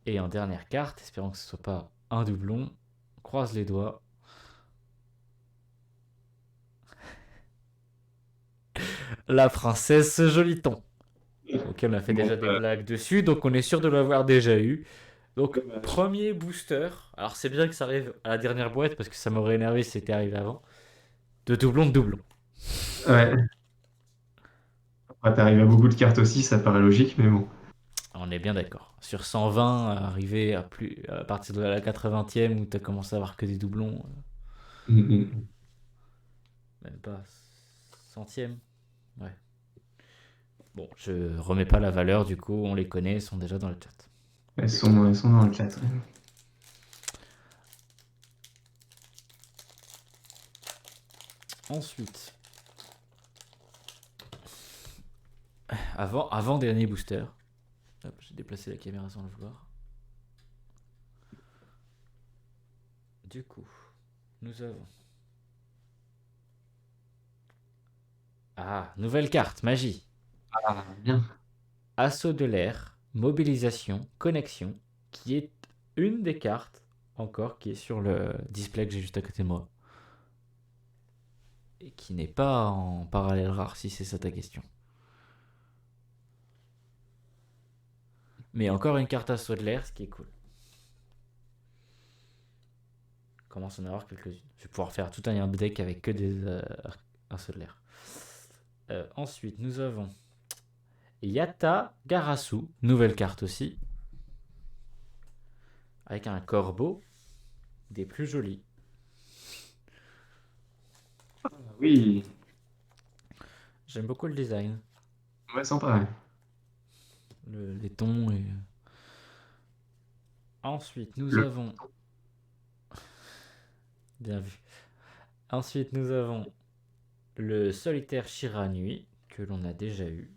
et en dernière carte, espérons que ce soit pas un doublon, croise les doigts. La princesse Joliton. Ok, on a fait Bon, déjà des blagues dessus, donc on est sûr de l'avoir déjà eu. Donc, premier booster. Alors, c'est bien que ça arrive à la dernière boîte parce que ça m'aurait énervé si c'était arrivé avant. De doublon de doublon. ouais. Après, t'arrives à beaucoup de cartes aussi, ça paraît logique, mais bon. On est bien d'accord. Sur 120, arriver à partir de la 80e où tu as commencé à avoir que des doublons, même pas centième. Ouais. Bon, je remets pas la valeur, du coup, on les connaît, ils sont déjà dans le chat. Elles sont dans le chat. Ouais. Ensuite, avant dernier booster. Hop, j'ai déplacé la caméra sans le vouloir. Du coup, nous avons... Ah, nouvelle carte, magie. Ah, bien. Assaut de l'air, mobilisation, connexion, qui est une des cartes encore qui est sur le display que j'ai juste à côté de moi. Et qui n'est pas en parallèle rare si c'est ça ta question. Mais encore une carte assaut de l'air, ce qui est cool. Je commence à en avoir quelques-unes. Je vais pouvoir faire tout un deck avec que des assauts de l'air. Ensuite, nous avons Yata Garasu, nouvelle carte aussi, avec un corbeau des plus jolis. Oui, J'aime beaucoup le design, ouais, sympa. les tons et... Ensuite, nous Le... avons... Bien vu. Ensuite, nous avons le solitaire Shiranui, que l'on a déjà eu.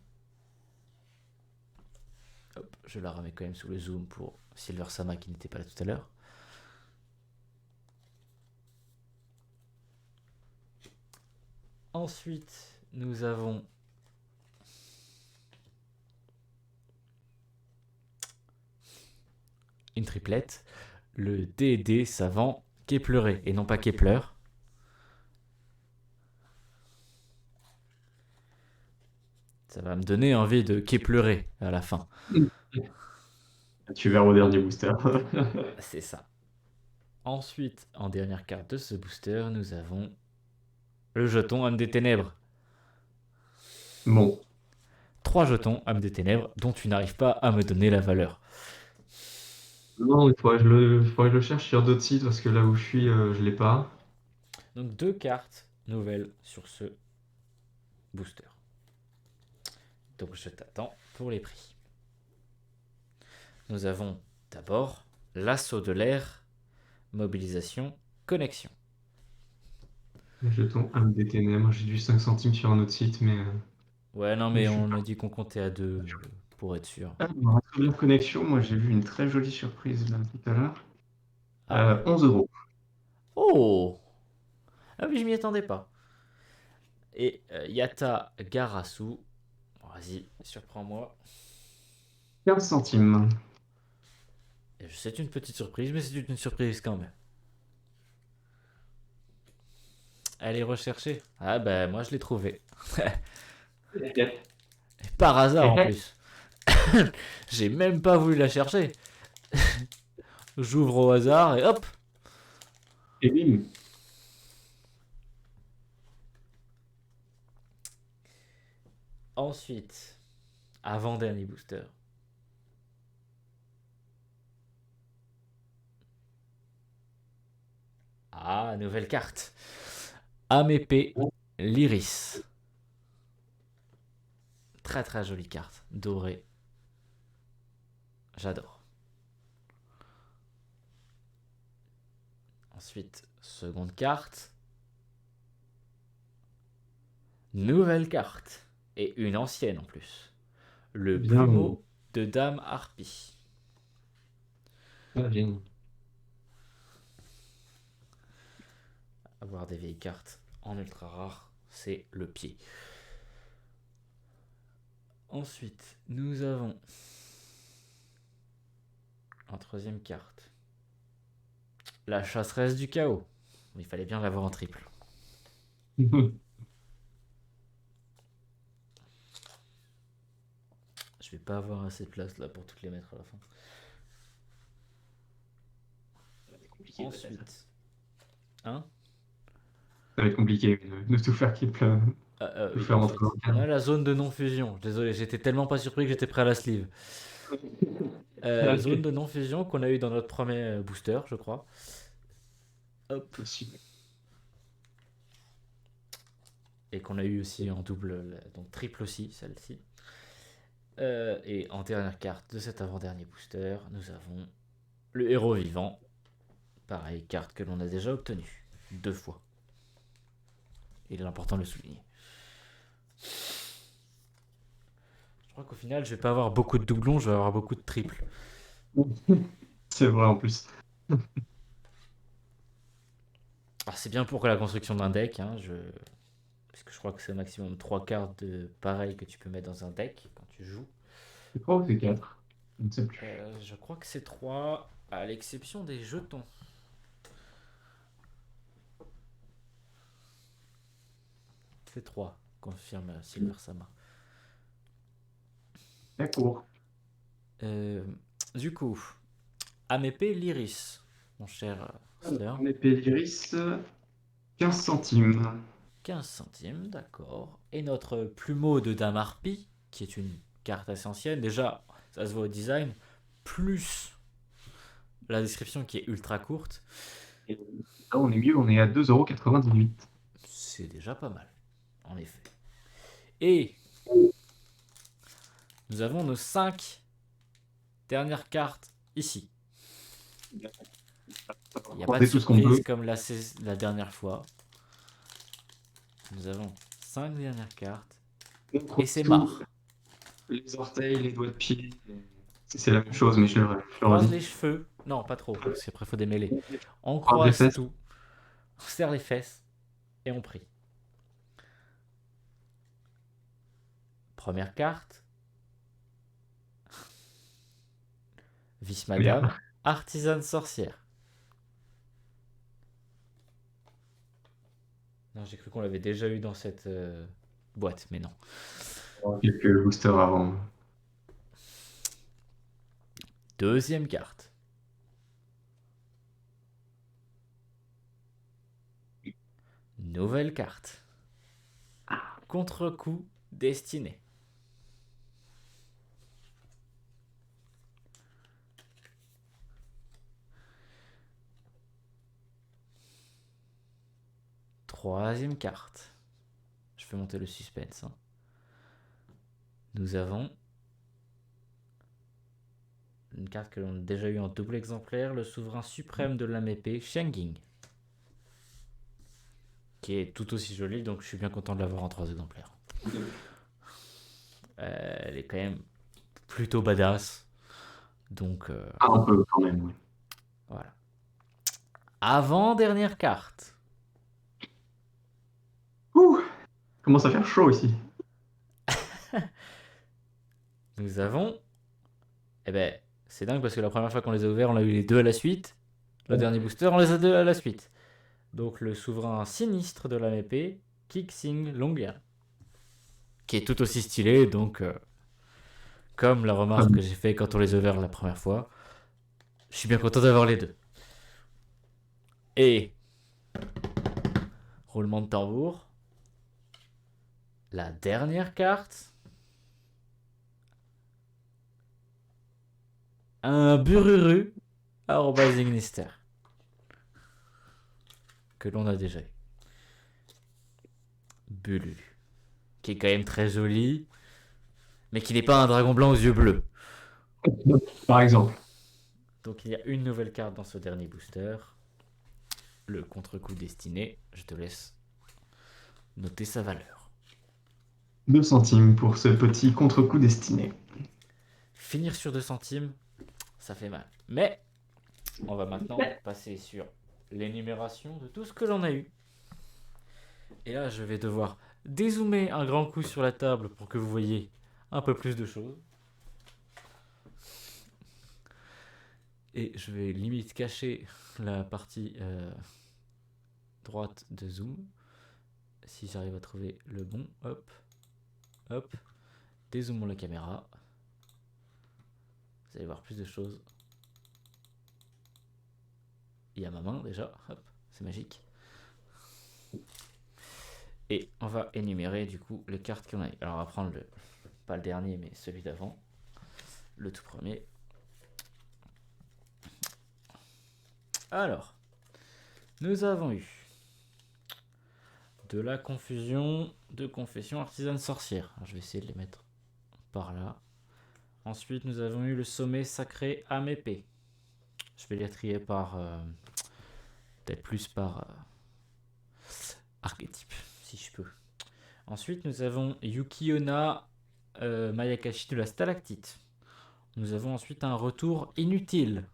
Hop, je la remets quand même sous le zoom pour Silver Sama qui n'était pas là tout à l'heure. Ensuite, nous avons une triplette, le D&D savant Kepleré, et non pas Kepler. Ça va me donner envie de Keplerer à la fin. Tu verras au dernier booster. C'est ça. Ensuite, en dernière carte de ce booster, nous avons le jeton Âme des Ténèbres. Bon, 3 jetons Âme des Ténèbres dont tu n'arrives pas à me donner la valeur. non, faudrait que je le cherche sur d'autres sites parce que là où je suis, je l'ai pas. Donc 2 cartes nouvelles sur ce booster. Donc je t'attends pour les prix. Nous avons d'abord l'assaut de l'air, mobilisation, connexion. Le jeton âme des ténèbres, j'ai du 5 centimes sur un autre site, Ouais, non, mais mais je suis on pas. a dit qu'on comptait à 2 pour être sûr. Ah, dans la connexion, moi j'ai vu une très jolie surprise là tout à l'heure. Ah, 11 euros. oh, ah oui, je m'y attendais pas. Et Yata Garasu, vas-y, surprends-moi. 15 centimes. C'est une petite surprise, mais c'est une surprise quand même. Elle est recherchée. Ah ben moi je l'ai trouvée. Par hasard en plus. J'ai même pas voulu la chercher. J'ouvre au hasard et hop. Et bim. Ensuite, avant-dernier booster. Ah, nouvelle carte. Âme épée, l'Iris. Très très jolie carte. Dorée. J'adore. Ensuite, seconde carte. Nouvelle carte. Et une ancienne en plus. Le Bien. plumeau de Dame Harpie. Ah, bien. Avoir des vieilles cartes en ultra rare, c'est le pied. Ensuite, nous avons en troisième carte la chasseresse du chaos. Il fallait bien l'avoir en triple. Je vais pas avoir assez de place là pour toutes les mettre à la fin. Ensuite, hein? Ça va être compliqué de tout faire tout Oui, faire entre ensuite, en on cadre. a la zone de non-fusion. Désolé, j'étais tellement pas surpris que j'étais prêt à la sleeve. Zone de Ok. non-fusion qu'on a eu dans notre premier booster, je crois. Hop. Possible. Et qu'on a eu aussi en double, donc triple aussi, celle-ci. Et en dernière carte de cet avant-dernier booster, nous avons le héros vivant. Pareil, carte que l'on a déjà obtenue 2 fois. Il est important de le souligner. Je crois qu'au final, je vais pas avoir beaucoup de doublons, je vais avoir beaucoup de triples. C'est vrai en plus. Alors, c'est bien pour la construction d'un deck, hein, parce que je crois que c'est au maximum 3 cartes de pareil que tu peux mettre dans un deck quand tu joues. C'est 3 ou c'est 4? Je ne sais plus. Je crois que c'est 3, à l'exception des jetons. C'est 3, confirme Silver Sama. D'accord. Euh, du coup, Amépé l'Iris, mon cher Sler. En épée l'iris, 15 centimes. 15 centimes, d'accord. Et notre plumeau de Dame Harpie, qui est une carte assez ancienne, déjà, ça se voit au design, plus la description qui est ultra courte. Et là, on est mieux, on est à 2,98 €. c'est déjà pas mal, en effet. Et nous avons nos 5 dernières cartes ici. Il n'y a pas de Prendez tout ce qu'on surprise peut. comme la dernière fois. Nous avons 5 dernières cartes. On Et croise c'est tout, marre. les orteils, les doigts de pied. C'est la même chose, mais je le Croise redis. les cheveux. Non, pas trop, parce qu'après, il faut démêler. On Croise les croise fesses. tout. On serre les fesses. Et on prie. Première carte. Vice Merde. Madame. Artisane sorcière. Non, j'ai cru qu'on l'avait déjà eu dans cette boîte, mais non. Quelques boosters avant. Deuxième carte. Nouvelle carte. Contre-coup destiné. Troisième carte. Je fais monter le suspense. Hein. Nous avons une carte que l'on a déjà eu en double exemplaire, le souverain suprême de l'âme épée, Shenging. Qui est tout aussi jolie, donc je suis bien content de l'avoir en 3 exemplaires. Elle est quand même plutôt badass. Donc Un peu quand même, oui. voilà. Avant-dernière carte. Ouh, commence à faire chaud ici. Nous avons... Eh ben, c'est dingue parce que la première fois qu'on les a ouverts, on a eu les 2 à la suite. Le dernier booster, on les a 2 à la suite. Donc le souverain sinistre de l'âme épée, Kixing Longian. Qui est tout aussi stylé, donc... comme la remarque que j'ai fait quand on les a ouverts la première fois, je suis bien content d'avoir les 2. Et... roulement de tambour. La dernière carte. Un Bururu @Ignister. Que l'on a déjà eu. Bulu. Qui est quand même très joli. Mais qui n'est pas un dragon blanc aux yeux bleus. Par exemple. Donc il y a une nouvelle carte dans ce dernier booster. Le contre-coup destiné. Je te laisse noter sa valeur. 2 centimes pour ce petit contre-coup destiné. Finir sur 2 centimes, ça fait mal. Mais on va maintenant passer sur l'énumération de tout ce que l'on a eu. Et là, je vais devoir dézoomer un grand coup sur la table pour que vous voyez un peu plus de choses. Et je vais limite cacher la partie droite de zoom. Si j'arrive à trouver le bon. Hop. Hop. Dézoomons la caméra. Vous allez voir plus de choses. Il y a ma main déjà. Hop. C'est magique. Et on va énumérer du coup les cartes qu'on a. Alors on va prendre pas le dernier mais celui d'avant. Le tout premier. Alors, nous avons eu de la confusion, de confession artisane sorcière. Alors, je vais essayer de les mettre par là. Ensuite, nous avons eu le sommet sacré âme épée. Je vais les trier par... peut-être plus par archétype, si je peux. Ensuite, nous avons Yuki-onna Mayakashi de la stalactite. Nous avons ensuite un retour inutile.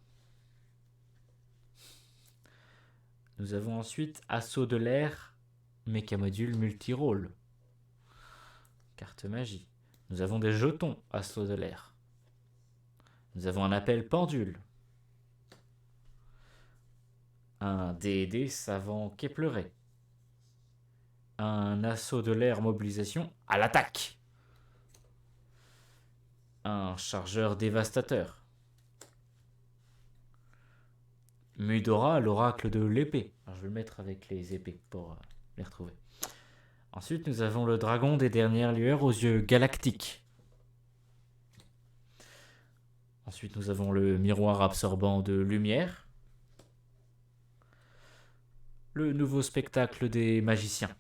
Nous avons ensuite Assaut de l'air, Mécamodule multirôle. Carte magie. Nous avons des jetons Assaut de l'air. Nous avons un appel pendule. Un D&D savant Kepleré. Un assaut de l'air mobilisation à l'attaque. Un chargeur dévastateur. Mudora, l'oracle de l'épée. Alors, je vais le mettre avec les épées pour les retrouver. Ensuite, nous avons le dragon des dernières lueurs aux yeux galactiques. Ensuite, nous avons le miroir absorbant de lumière. Le nouveau spectacle des magiciens.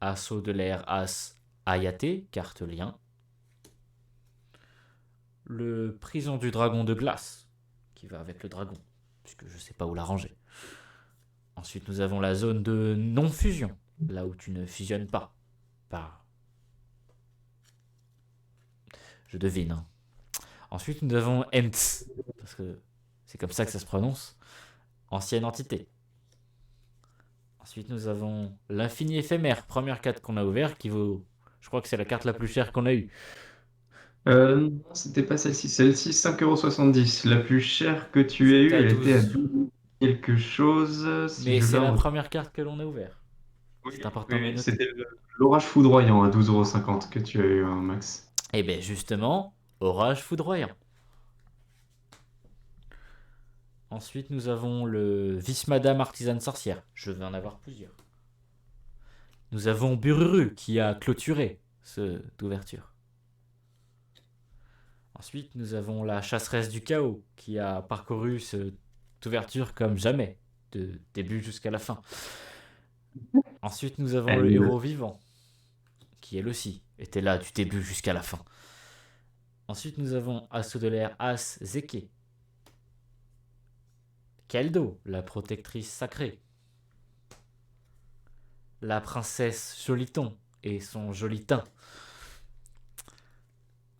Assaut de l'air, As, Ayaté, carte lien. Le prison du dragon de glace, qui va avec le dragon, puisque je sais pas où la ranger. Ensuite, nous avons la zone de non-fusion, là où tu ne fusionnes pas. Je devine. Hein. Ensuite, nous avons Ents, parce que c'est comme ça que ça se prononce. Ancienne entité. Ensuite, nous avons l'infini éphémère, première carte qu'on a ouverte, qui vaut. Je crois que c'est la carte la plus chère qu'on a eue. Non, c'était pas celle-ci. Celle-ci, 5,70 €. La plus chère que tu aies C'était eue, à elle était à 12. 12 quelque chose, si Mais je c'est la la retrouve. première carte que l'on a ouverte. Oui, C'est important de le oui, noter. c'était l'orage foudroyant à 12,50 € que tu as eu, hein, Max. Et bien justement, orage foudroyant. Ensuite, nous avons le Vice-Madame Artisane Sorcière. Je vais en avoir plusieurs. Nous avons Bururu qui a clôturé cette ouverture. Ensuite, nous avons la Chasseresse du Chaos qui a parcouru cette ouverture comme jamais, de début jusqu'à la fin. Ensuite, nous avons le Elle, Héros Vivant qui elle aussi était là du début jusqu'à la fin. Ensuite, nous avons Assaut de l'air As Zeke. Keldo, la protectrice sacrée. La princesse Joliton et son joli teint.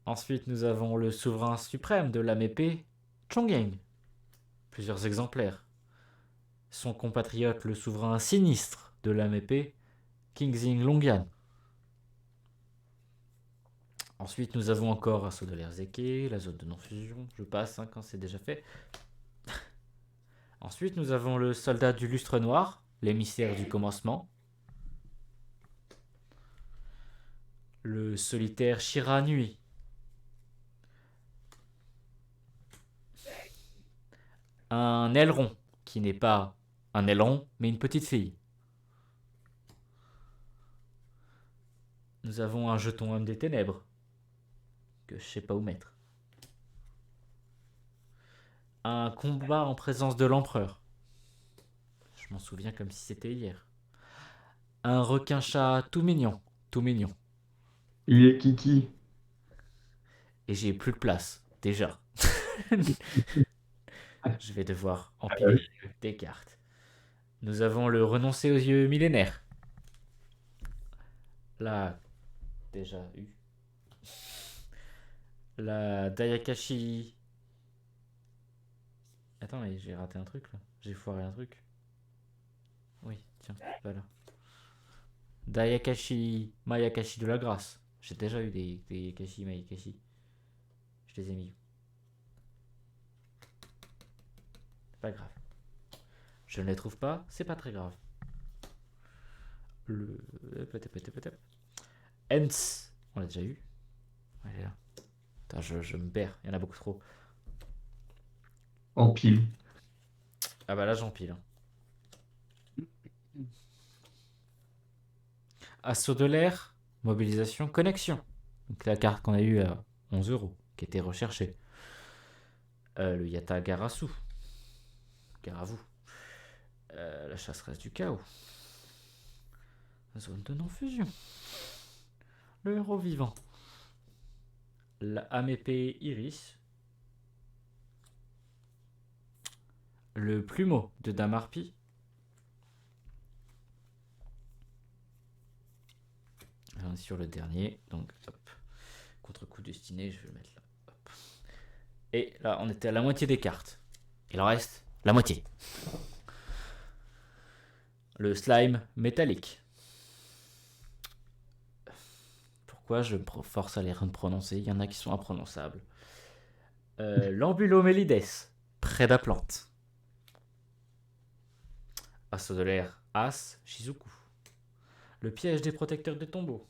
Ensuite, nous avons le souverain suprême de l'âme épée, Chongyang. Plusieurs exemplaires. Son compatriote, le souverain sinistre de l'âme épée, Kingzing Longyan. Ensuite, nous avons encore Assaut de l'air Zeke, la zone de non-fusion. Je passe quand c'est déjà fait. Ensuite, nous avons le soldat du lustre noir, l'émissaire du commencement. Le solitaire Shira Nui. Un aileron, qui n'est pas un aileron, mais une petite fille. Nous avons un jeton homme des ténèbres, que je sais pas où mettre. Un combat en présence de l'empereur. Je m'en souviens comme si c'était hier. Un requin-chat tout mignon, tout mignon. il est kiki. Et j'ai plus de place, déjà. Je vais devoir Ah empiler oui. des cartes. Nous avons le renoncer aux yeux millénaires. Là, déjà eu. La Dayakashi. Attends, mais j'ai raté un truc là. J'ai foiré un truc. Oui, tiens, voilà. Dayakashi Mayakashi de la grâce. J'ai déjà eu des Yakashi Mayakashi. Je les ai mis. C'est pas grave. Je ne les trouve pas, c'est pas très grave. Le. Hens, on l'a déjà eu. Elle est là. Putain, je me perds, il y en a beaucoup trop. En pile. Ah bah là j'empile. Hein. Assaut de l'air, mobilisation, connexion. Donc la carte qu'on a eue à 11 €, qui était recherchée. Le Yata Garasu. Garavu. La chasseresse du chaos. Zone de non-fusion. Le héros vivant. La épée Iris. Le plumeau de Damarpi. On est sur le dernier, donc hop. Contre-coup destiné, je vais le mettre là. Hop. Et là, on était à la moitié des cartes. Il en reste la moitié. Le slime métallique. Pourquoi je me force à les prononcer? Il y en a qui sont imprononçables. L'ambulomélides, prédaplante. Assaut de l'air, As, Shizuku. Le piège des protecteurs de tombeaux.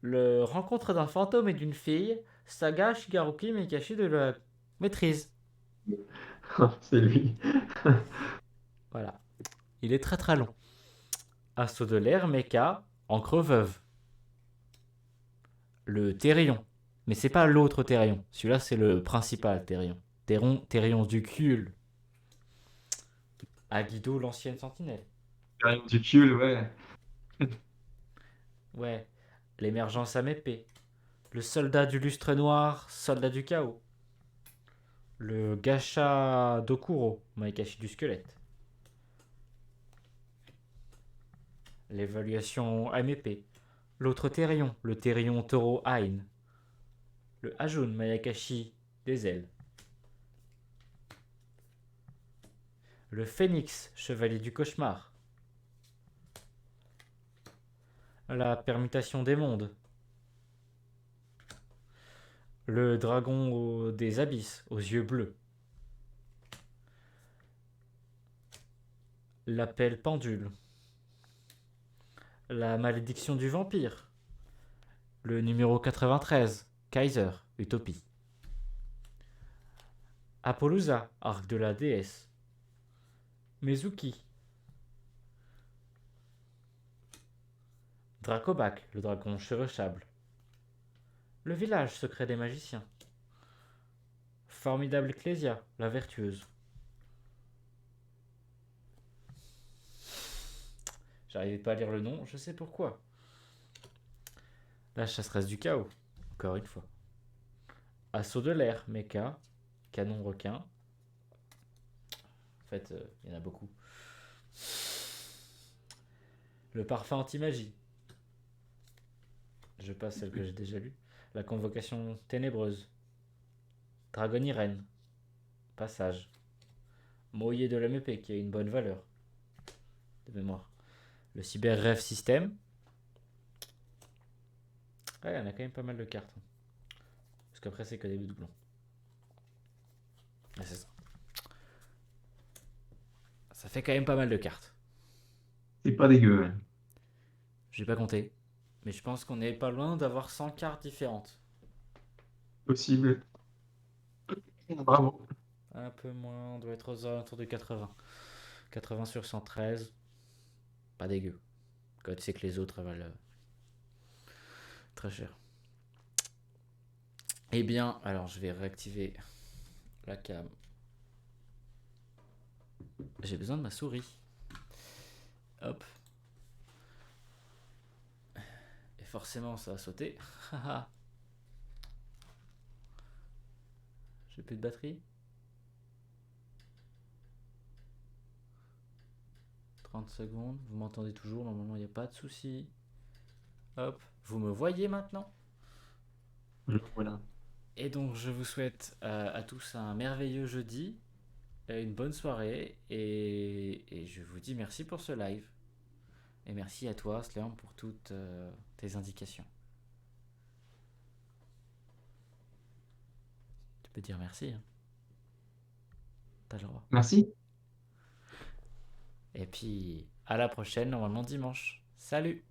Le rencontre d'un fantôme et d'une fille, Saga Shigaruki Mikashi de la maîtrise. C'est lui. Voilà. Il est très très long. Assaut de l'air, Mecha, encre veuve. Le Thérion. Mais c'est pas l'autre Thérion. Celui-là, c'est le principal Thérion. Thérion du Cul. Aguido, l'ancienne sentinelle. Rien du cul, ouais. Ouais. L'émergence à épée. Le soldat du lustre noir, soldat du chaos. Le gacha d'Okuro, Maekashi du squelette. L'évaluation MEP. L'autre Thérion, le Thérion Taureau Ain. Le Hajun Mayakashi des ailes. Le Phénix, chevalier du cauchemar. La permutation des mondes. Le dragon des abysses, aux yeux bleus. L'appel pendule. La malédiction du vampire. Le numéro 93, Kaiser, Utopie. Appaloosa, arc de la déesse. Mezuki. Dracobac, le dragon chevauchable. Le village secret des magiciens. Formidable Ecclesia, la vertueuse. J'arrivais pas à lire le nom, je sais pourquoi. La chasseresse du chaos, encore une fois. Assaut de l'air, mecha, canon requin. En fait, il y en a beaucoup. Le parfum anti-magie. Je passe celle que j'ai déjà lue. La convocation ténébreuse. Dragon Irene. Passage. Moyer de l'MP qui a une bonne valeur de mémoire. Le Cyber Rêve System. Ouais, il y en a quand même pas mal de cartes. Parce qu'après, c'est que des doublons. Ah, c'est ça. Ça fait quand même pas mal de cartes. C'est pas dégueu, ouais. J'ai pas compté. Mais je pense qu'on est pas loin d'avoir 100 cartes différentes. Possible. Bravo. Un peu moins, on doit être aux alentours de 80. 80 sur 113. Pas dégueu. Quand tu sais que les autres valent très cher. Eh bien, alors je vais réactiver la cam. J'ai besoin de ma souris. Hop. Et forcément, ça a sauté. J'ai plus de batterie. 30 secondes. Vous m'entendez toujours. Normalement, il n'y a pas de souci. Hop. Vous me voyez maintenant. Voilà. Et donc, je vous souhaite à tous un merveilleux jeudi. Une bonne soirée. Et je vous dis merci pour ce live. Et merci à toi, Slurm, pour toutes tes indications. Tu peux dire merci. Hein. T'as le droit. Merci. Et puis, à la prochaine, normalement dimanche. Salut!